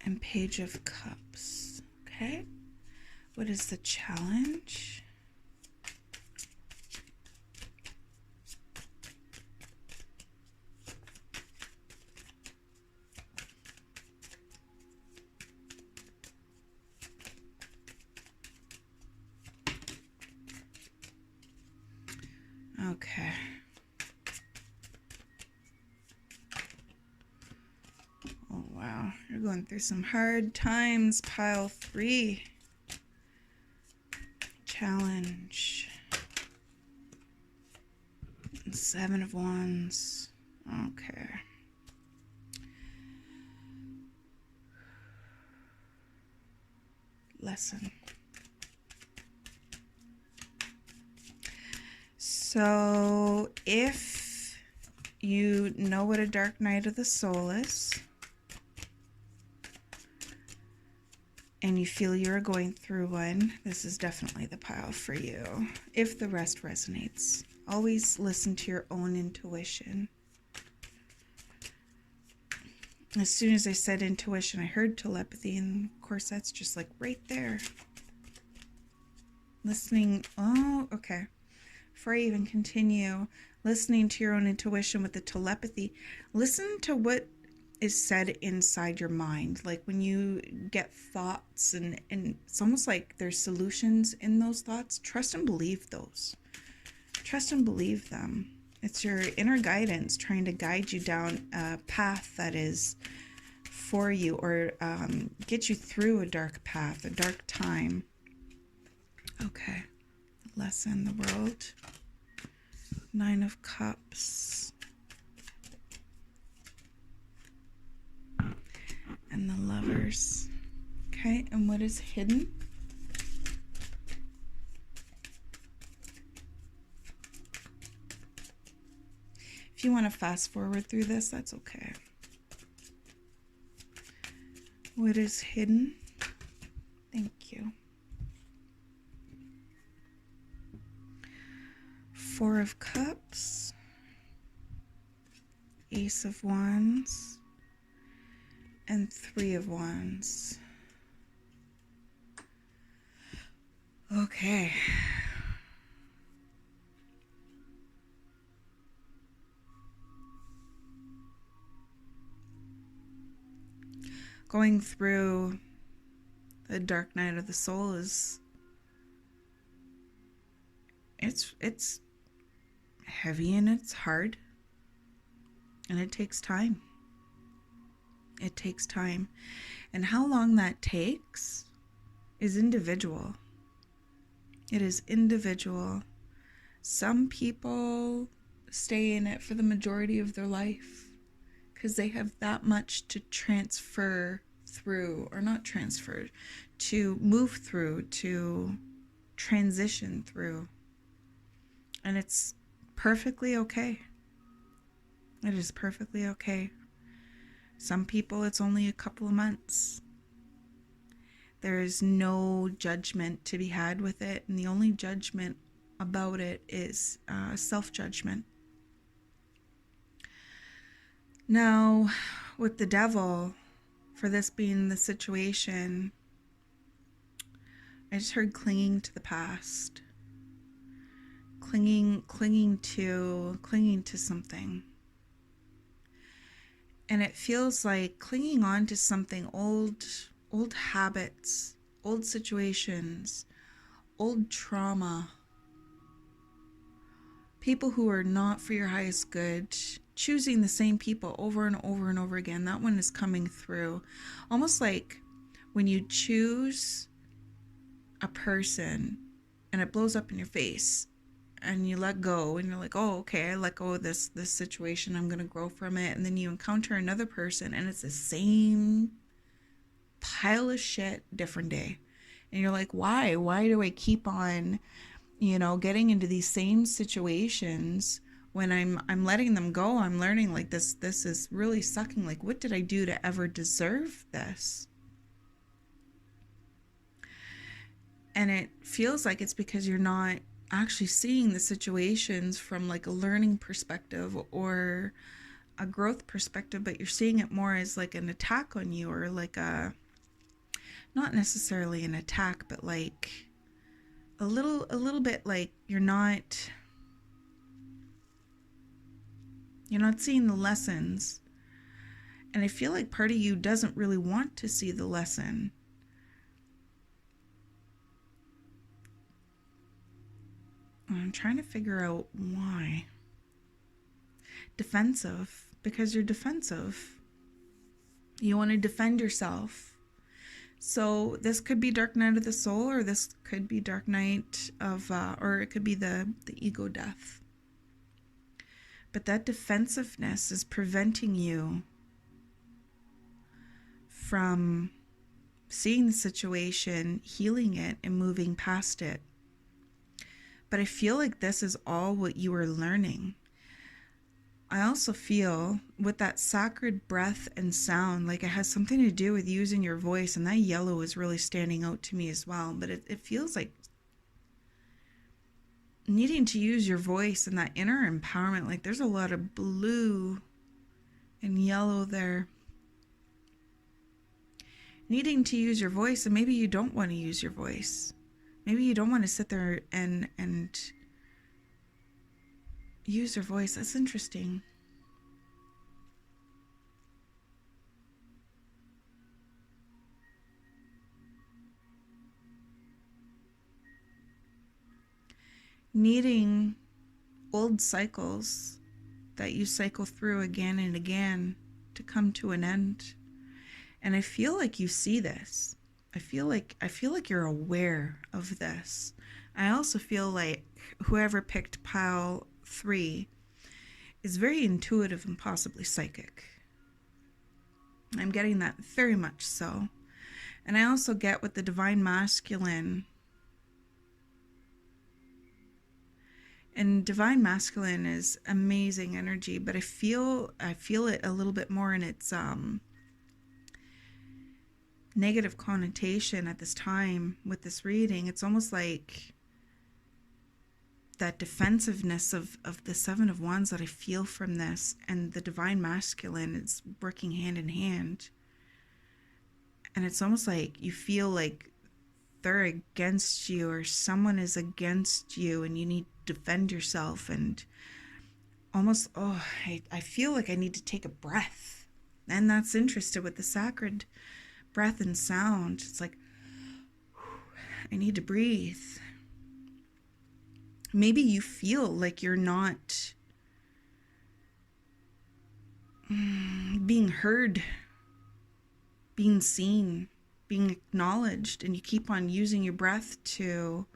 And Page of Cups. Okay. What is the challenge? Okay. Oh, wow. You're going through some hard times, pile 3. Challenge. 7 of Wands. Okay. Lesson. So if you know what a dark night of the soul is, and you feel you're going through one, this is definitely the pile for you. If the rest resonates, always listen to your own intuition. As soon as I said intuition, I heard telepathy, and of course that's just like right there. Listening, oh, okay. Before I even continue, listening to your own intuition with the telepathy, listen to what is said inside your mind. Like when you get thoughts and it's almost like there's solutions in those thoughts, trust and believe those. Trust and believe them. It's your inner guidance trying to guide you down a path that is for you, or get you through a dark path, a dark time. Okay. Lessen the world. 9 of Cups. And the Lovers. Okay, and what is hidden? If you want to fast forward through this, that's okay. What is hidden? Thank you. 4 of Cups. Ace of Wands. And 3 of Wands. Okay. Going through the dark night of the soul is it's heavy and it's hard, and it takes time. It takes time. And how long that takes is individual. It is individual. Some people stay in it for the majority of their life because they have that much to transfer through, or not transfer, to move through, to transition through. And it's perfectly okay. It is perfectly okay. Some people, it's only a couple of months. There is no judgment to be had with it, and the only judgment about it is self-judgment. Now, with the Devil, for this being the situation, I just heard clinging to the past. Clinging to something. And it feels like clinging on to something, old habits, old situations, old trauma, people who are not for your highest good, choosing the same people over and over and over again. That one is coming through. Almost like when you choose a person and it blows up in your face, and you let go, and you're like, oh, okay, I let go of this situation, I'm gonna grow from it. And then you encounter another person and it's the same pile of shit, different day. And you're like, why do I keep on, getting into these same situations when I'm letting them go? I'm learning, like, this is really sucking. Like, what did I do to ever deserve this? And it feels like it's because you're not actually seeing the situations from like a learning perspective or a growth perspective, but you're seeing it more as like an attack on you, or like not necessarily an attack, but like a little bit like you're not seeing the lessons. And I feel like part of you doesn't really want to see the lesson. I'm trying to figure out why. Defensive, because you're defensive. You want to defend yourself. So this could be dark night of the soul, or this could be dark night of, or it could be the ego death. But that defensiveness is preventing you from seeing the situation, healing it, and moving past it. But I feel like this is all what you are learning. I also feel with that sacred breath and sound, like it has something to do with using your voice, and that yellow is really standing out to me as well. But it feels like needing to use your voice and that inner empowerment. Like there's a lot of blue and yellow there. Needing to use your voice, and maybe you don't want to use your voice. Maybe you don't want to sit there and use your voice. That's interesting. needing old cycles that you cycle through again and again to come to an end. And I feel like you see this. I feel like you're aware of this. I also feel like whoever picked pile 3 is very intuitive and possibly psychic. I'm getting that very much so. And I also get with the divine masculine. And divine masculine is amazing energy, but I feel it a little bit more in its negative connotation at this time with this reading. It's almost like that defensiveness of the 7 of Wands that I feel from this, and the divine masculine is working hand in hand. And it's almost like you feel like they're against you, or someone is against you, and you need to defend yourself. And almost, I feel like I need to take a breath. And that's interested with the sacred breath and sound. It's like, I need to breathe. Maybe you feel like you're not being heard, being seen, being acknowledged, and you keep on using your breath to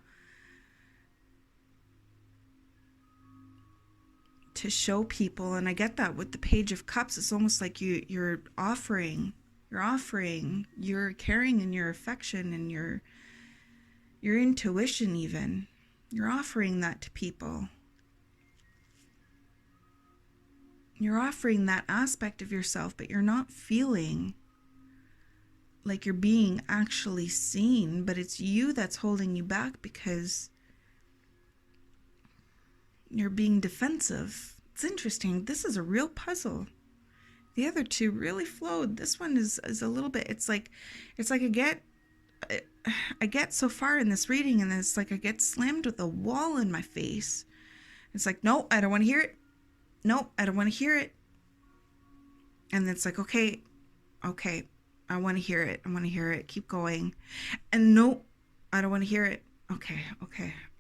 show people. And I get that with the Page of Cups. It's almost like you're offering, you're carrying in your affection and your intuition even. You're offering that to people. You're offering that aspect of yourself, but you're not feeling like you're being actually seen, but it's you that's holding you back because you're being defensive. It's interesting. This is a real puzzle. The other 2 really flowed. This one is a little bit, it's like I get so far in this reading, and it's like I get slammed with a wall in my face. It's like, no, I don't want to hear it. No, I don't want to hear it. And it's like, okay, I want to hear it. I want to hear it. Keep going. And no, I don't want to hear it. Okay,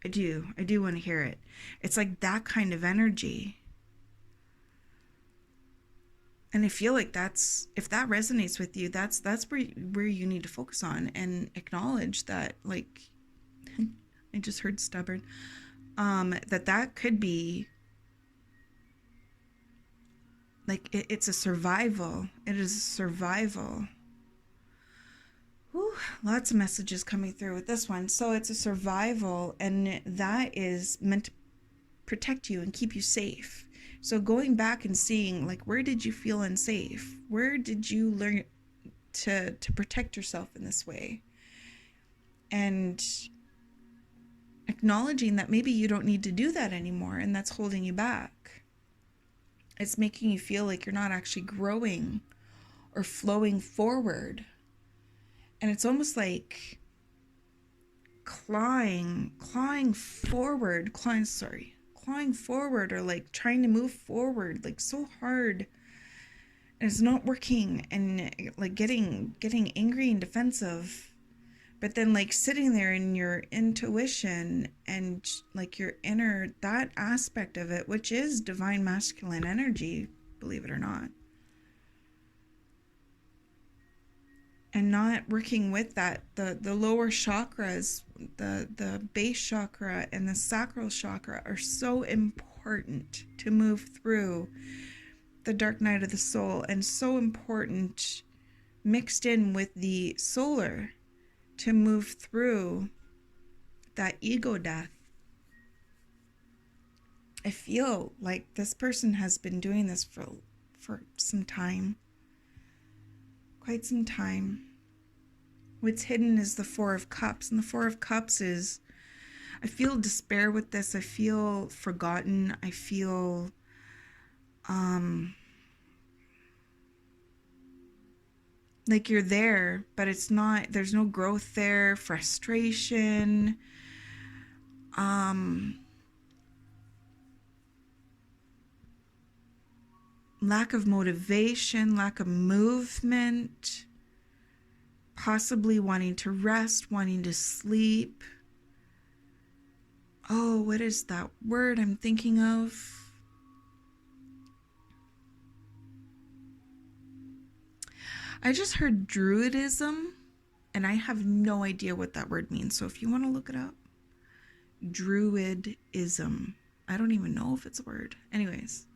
I do want to hear it. It's like that kind of energy. And I feel like if that resonates with you, that's where you need to focus on and acknowledge that, like, I just heard stubborn, that could be, like, it's a survival. It is a survival. Whew, lots of messages coming through with this one. So it's a survival, and that is meant to protect you and keep you safe. So going back and seeing, like, where did you feel unsafe? Where did you learn to protect yourself in this way? And acknowledging that maybe you don't need to do that anymore, and that's holding you back. It's making you feel like you're not actually growing or flowing forward. And it's almost like clawing forward, or like trying to move forward, like so hard, and it's not working, and like getting angry and defensive, but then like sitting there in your intuition and like your inner, that aspect of it, which is divine masculine energy, believe it or not, and not working with that, the lower chakras, the base chakra and the sacral chakra are so important to move through the dark night of the soul, and so important mixed in with the solar to move through that ego death. I feel like this person has been doing this for some time. Quite some time. What's hidden is the Four of Cups, and the Four of Cups is, I feel despair with this. I feel forgotten. I feel like you're there, but it's not, there's no growth there, frustration, lack of motivation, lack of movement, possibly wanting to rest, wanting to sleep. Oh, what is that word I'm thinking of? I just heard druidism, and I have no idea what that word means. So if you want to look it up, druidism. I don't even know if it's a word. Anyways,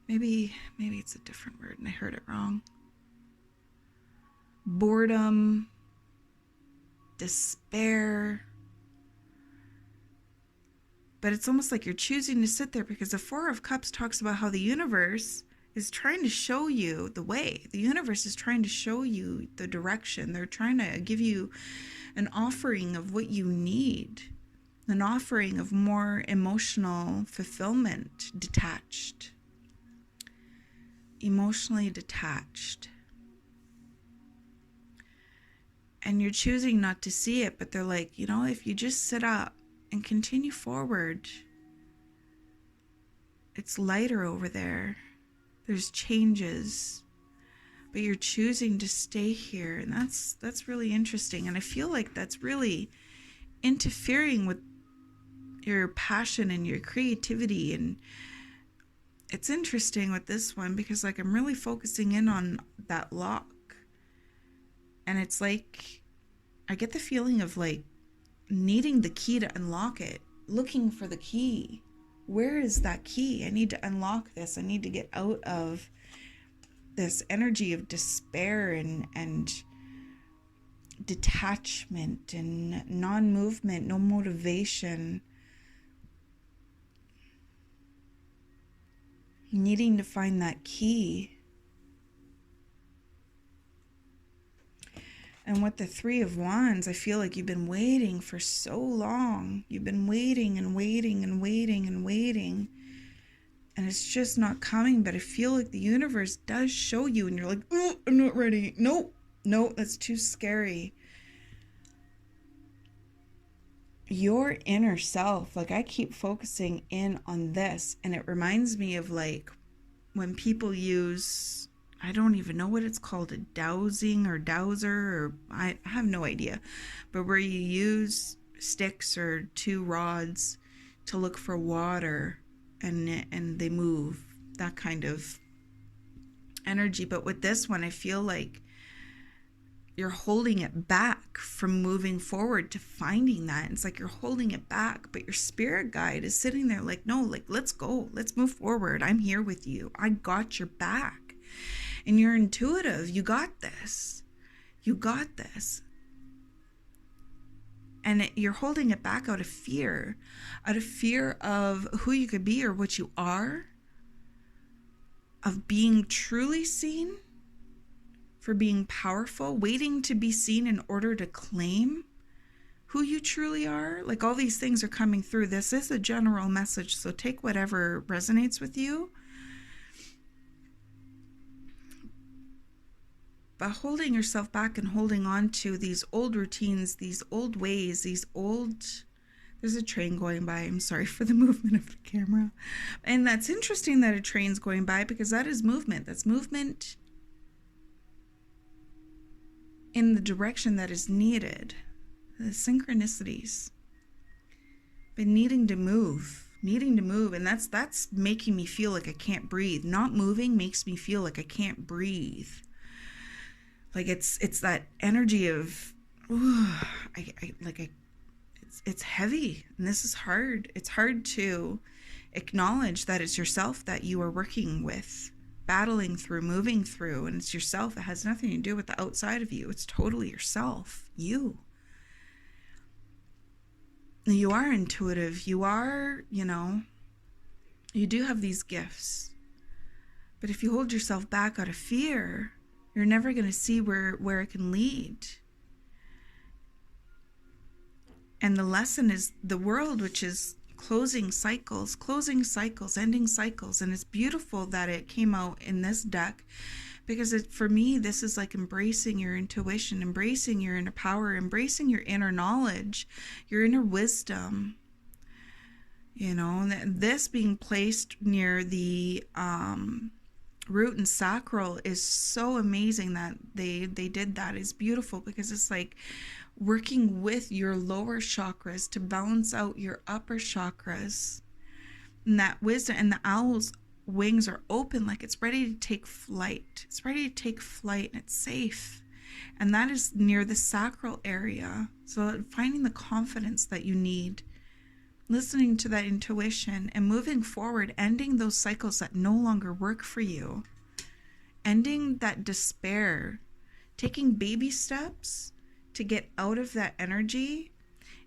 maybe it's a different word and I heard it wrong. Boredom, despair. But it's almost like you're choosing to sit there, because the Four of Cups talks about how the universe is trying to show you the way. The universe is trying to show you the direction. They're trying to give you an offering of what you need, an offering of more emotional fulfillment, detached, emotionally detached. And you're choosing not to see it, but they're like, if you just sit up and continue forward, it's lighter over there. There's changes, but you're choosing to stay here. And that's really interesting. And I feel like that's really interfering with your passion and your creativity. And it's interesting with this one because I'm really focusing in on that lock. And it's like, I get the feeling of needing the key to unlock it, looking for the key. Where is that key? I need to unlock this. I need to get out of this energy of despair and detachment and non-movement, no motivation. Needing to find that key. And with the Three of Wands, I feel like you've been waiting for so long. You've been waiting and waiting and waiting and waiting. And it's just not coming. But I feel like the universe does show you. And you're like, oh, I'm not ready. No, that's too scary. Your inner self, I keep focusing in on this. And it reminds me of when people use, I don't even know what it's called, a dowsing or dowser, or I have no idea, but where you use sticks or two rods to look for water and they move, that kind of energy. But with this one, I feel like you're holding it back from moving forward to finding that. It's like you're holding it back, but your spirit guide is sitting there no, let's go, let's move forward. I'm here with you. I got your back. And you're intuitive. You got this. You got this. And you're holding it back out of fear of who you could be or what you are, of being truly seen, for being powerful, waiting to be seen in order to claim who you truly are. All these things are coming through. This is a general message, so take whatever resonates with you. But holding yourself back and holding on to these old routines, these old ways, there's a train going by. I'm sorry for the movement of the camera. And that's interesting that a train's going by, because that is movement. That's movement in the direction that is needed. The synchronicities. But needing to move. And that's making me feel like I can't breathe. Not moving makes me feel like I can't breathe. It's that energy of, it's heavy, and this is hard. It's hard to acknowledge that it's yourself that you are working with, battling through, moving through, and it's yourself. It has nothing to do with the outside of you. It's totally yourself, you. You are intuitive. You are, you do have these gifts. But if you hold yourself back out of fear, you're never going to see where it can lead. And the lesson is the world, which is closing cycles, ending cycles. And it's beautiful that it came out in this deck, because for me, this is embracing your intuition, embracing your inner power, embracing your inner knowledge, your inner wisdom. This being placed near the root and sacral is so amazing that they did that. It's beautiful, because it's working with your lower chakras to balance out your upper chakras. And that wisdom, and the owl's wings are open, like it's ready to take flight. It's ready to take flight, and it's safe. And that is near the sacral area. So finding the confidence that you need, listening to that intuition, and moving forward, ending those cycles that no longer work for you, ending that despair, taking baby steps to get out of that energy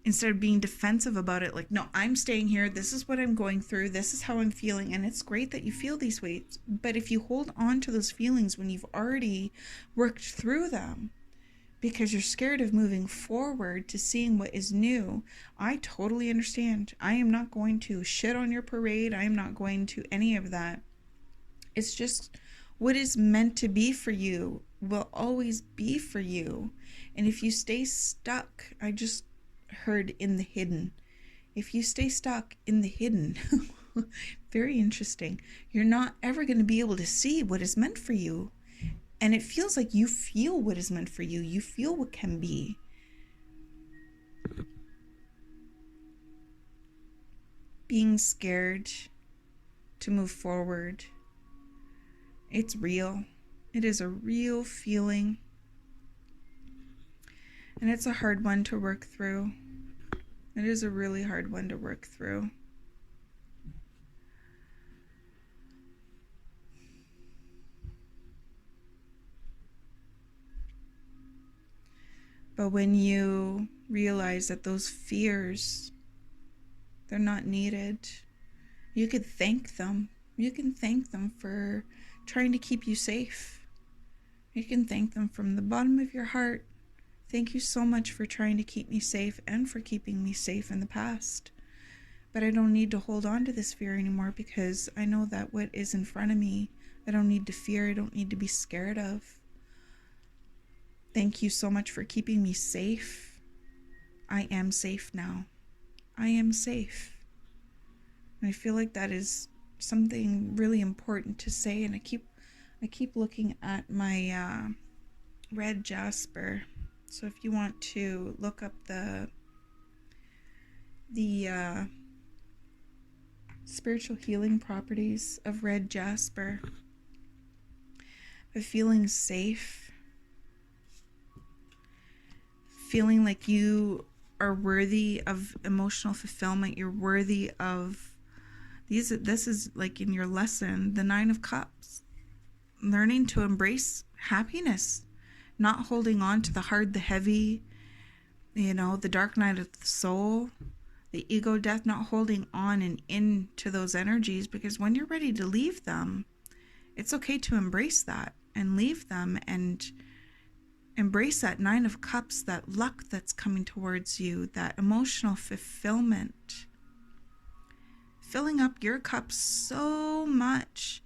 instead of being defensive about it. Like, no, I'm staying here. This is what I'm going through. This is how I'm feeling. And it's great that you feel these ways. But if you hold on to those feelings when you've already worked through them, because you're scared of moving forward to seeing what is new, I totally understand. I am not going to shit on your parade. I am not going to any of that. It's just what is meant to be for you will always be for you. And if you stay stuck, I just heard in the hidden. If you stay stuck in the hidden, very interesting, you're not ever going to be able to see what is meant for you. And it feels like you feel what is meant for you. You feel what can be. Being scared to move forward. It's real. It is a real feeling. And it's a hard one to work through. It is a really hard one to work through. But when you realize that those fears, they're not needed, you could thank them. You can thank them for trying to keep you safe. You can thank them from the bottom of your heart. Thank you so much for trying to keep me safe and for keeping me safe in the past. But I don't need to hold on to this fear anymore, because I know that what is in front of me, I don't need to fear. I don't need to be scared of. Thank you so much for keeping me safe. I am safe now. I am safe. And I feel like that is something really important to say. And I keep looking at my red jasper. So if you want to look up the spiritual healing properties of red jasper, of feeling safe, feeling like you are worthy of emotional fulfillment, you're worthy of this is like in your lesson, the 9 of Cups, learning to embrace happiness, not holding on to the hard, the heavy, the dark night of the soul, the ego death, not holding on and into those energies, because when you're ready to leave them, it's okay to embrace that and leave them and embrace that 9 of Cups, that luck that's coming towards you, that emotional fulfillment, filling up your cup so much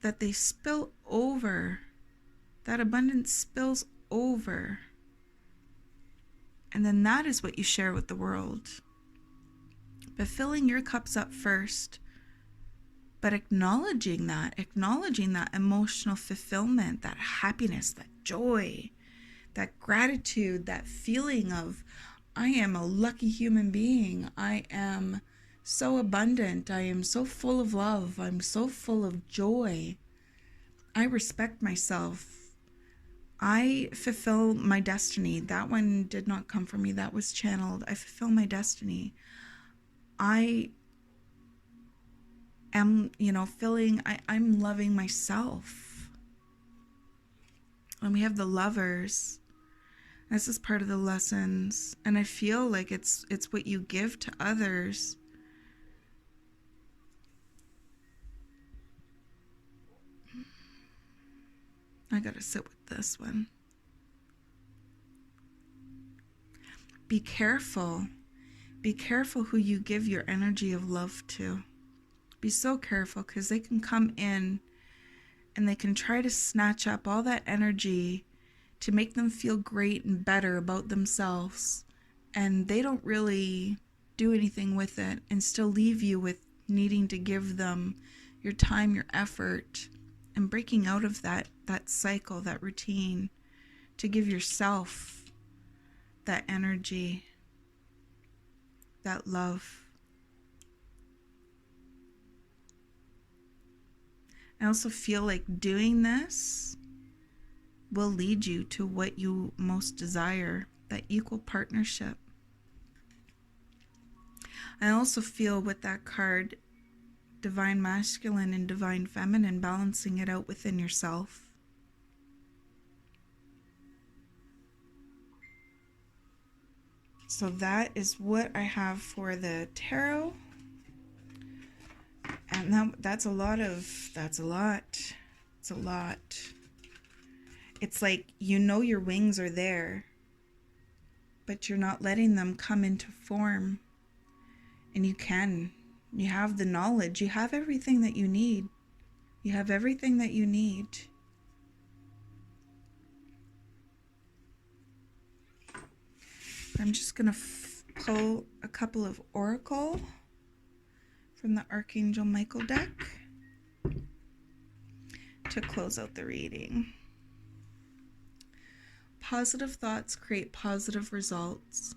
that they spill over. That abundance spills over. And then that is what you share with the world. But filling your cups up first, but acknowledging that emotional fulfillment, that happiness, that joy, that gratitude, that feeling of, I am a lucky human being. I am so abundant. I am so full of love. I'm so full of joy. I respect myself. I fulfill my destiny. That one did not come from me. That was channeled. I fulfill my destiny. I am, I'm loving myself. And we have the lovers. This is part of the lessons. And I feel like it's what you give to others. I gotta sit with this one. Be careful. Be careful who you give your energy of love to. Be so careful, because they can come in and they can try to snatch up all that energy to make them feel great and better about themselves. And they don't really do anything with it, and still leave you with needing to give them your time, your effort, and breaking out of that cycle, that routine, to give yourself that energy, that love. I also feel like doing this will lead you to what you most desire, that equal partnership. I also feel with that card, divine masculine and divine feminine, balancing it out within yourself. So that is what I have for the tarot. And that's a lot. It's a lot. It's like, you know, your wings are there, but you're not letting them come into form. And you have the knowledge. You have everything that you need. You have everything that you need. I'm just going to pull a couple of oracle from the Archangel Michael deck to close out the reading. Positive thoughts create positive results.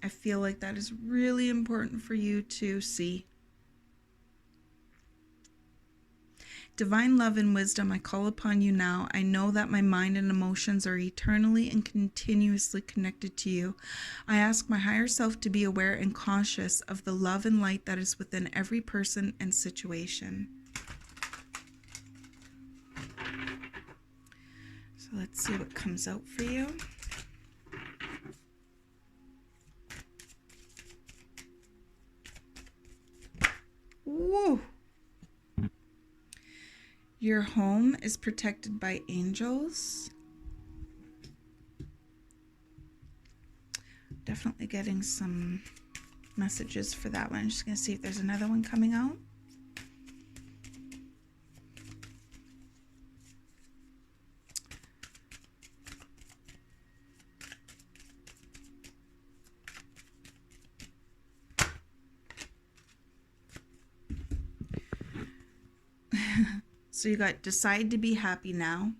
I feel like that is really important for you to see. Divine love and wisdom, I call upon you now. I know that my mind and emotions are eternally and continuously connected to you. I ask my higher self to be aware and conscious of the love and light that is within every person and situation. So let's see what comes out for you. Woo! Your home is protected by angels. Definitely getting some messages for that one. I'm just going to see if there's another one coming out. So you got decide to be happy now.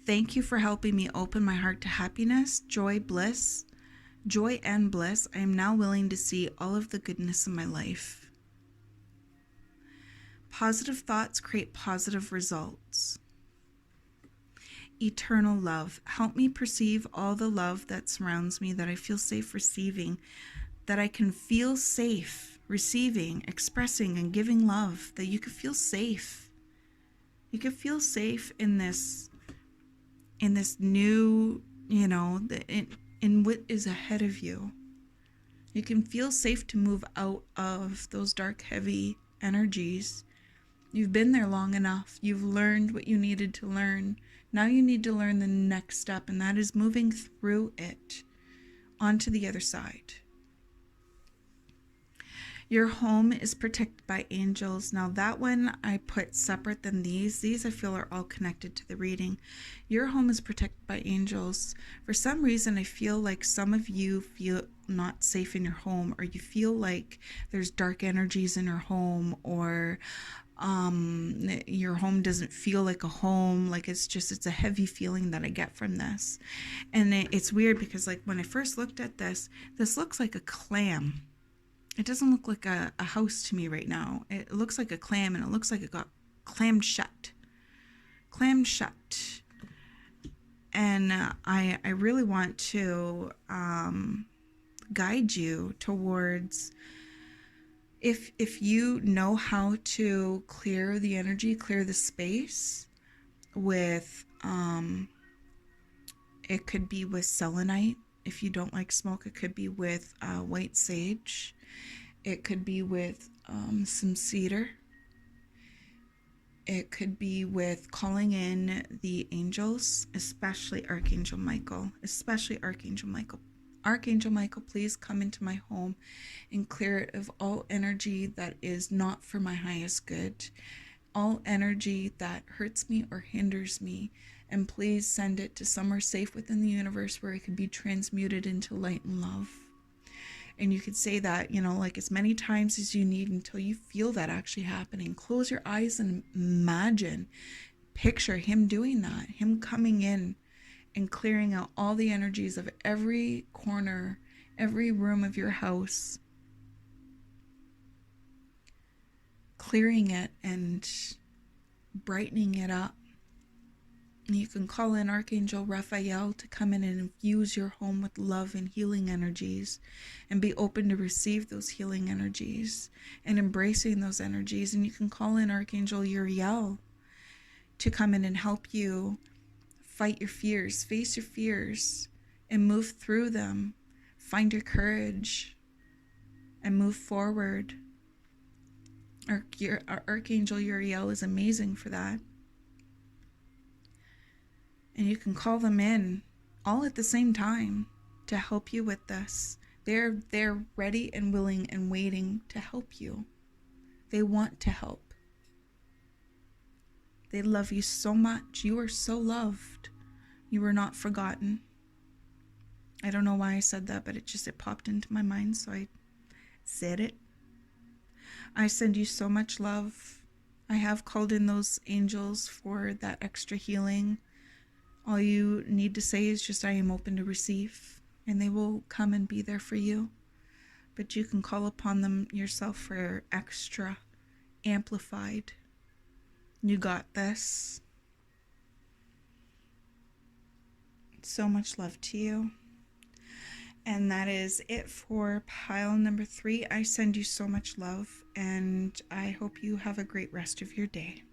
Thank you for helping me open my heart to happiness, joy and bliss. I am now willing to see all of the goodness in my life. Positive thoughts create positive results. Eternal love. Help me perceive all the love that surrounds me, that I feel safe receiving, that I can feel safe receiving, expressing, and giving love, that you could feel safe. You could feel safe in this new, in what is ahead of you. You can feel safe to move out of those dark, heavy energies. You've been there long enough. You've learned what you needed to learn. Now you need to learn the next step, and that is moving through it onto the other side. Your home is protected by angels. Now that one I put separate than these. These I feel are all connected to the reading. Your home is protected by angels. For some reason, I feel like some of you feel not safe in your home, or you feel like there's dark energies in your home, or your home doesn't feel like a home. Like it's a heavy feeling that I get from this. And it's weird because like when I first looked at this looks like a clam. It doesn't look like a house to me right now. It looks like a clam, and it looks like it got clammed shut. And I really want to guide you towards, if you know how to clear the energy, clear the space with, it could be with selenite. If you don't like smoke, it could be with white sage. It could be with some cedar. It could be with calling in the angels, especially Archangel Michael. Archangel Michael, please come into my home and clear it of all energy that is not for my highest good. All energy that hurts me or hinders me. And please send it to somewhere safe within the universe where it can be transmuted into light and love. And you could say that, like as many times as you need until you feel that actually happening. Close your eyes and imagine Picture him doing that, him coming in and clearing out all the energies of every corner, every room of your house, clearing it and brightening it up. And you can call in Archangel Raphael to come in and infuse your home with love and healing energies, and be open to receive those healing energies and embracing those energies. And you can call in Archangel Uriel to come in and help you fight your fears, face your fears, and move through them. Find your courage and move forward. Our Archangel Uriel is amazing for that. And you can call them in all at the same time to help you with this. They're ready and willing and waiting to help you. They want to help. They love you so much. You are so loved. You are not forgotten. I don't know why I said that, but it popped into my mind, so I said it. I send you so much love. I have called in those angels for that extra healing. All you need to say is just, I am open to receive, and they will come and be there for you. But you can call upon them yourself for extra, amplified. You got this. So much love to you. And that is it for pile number 3. I send you so much love, and I hope you have a great rest of your day.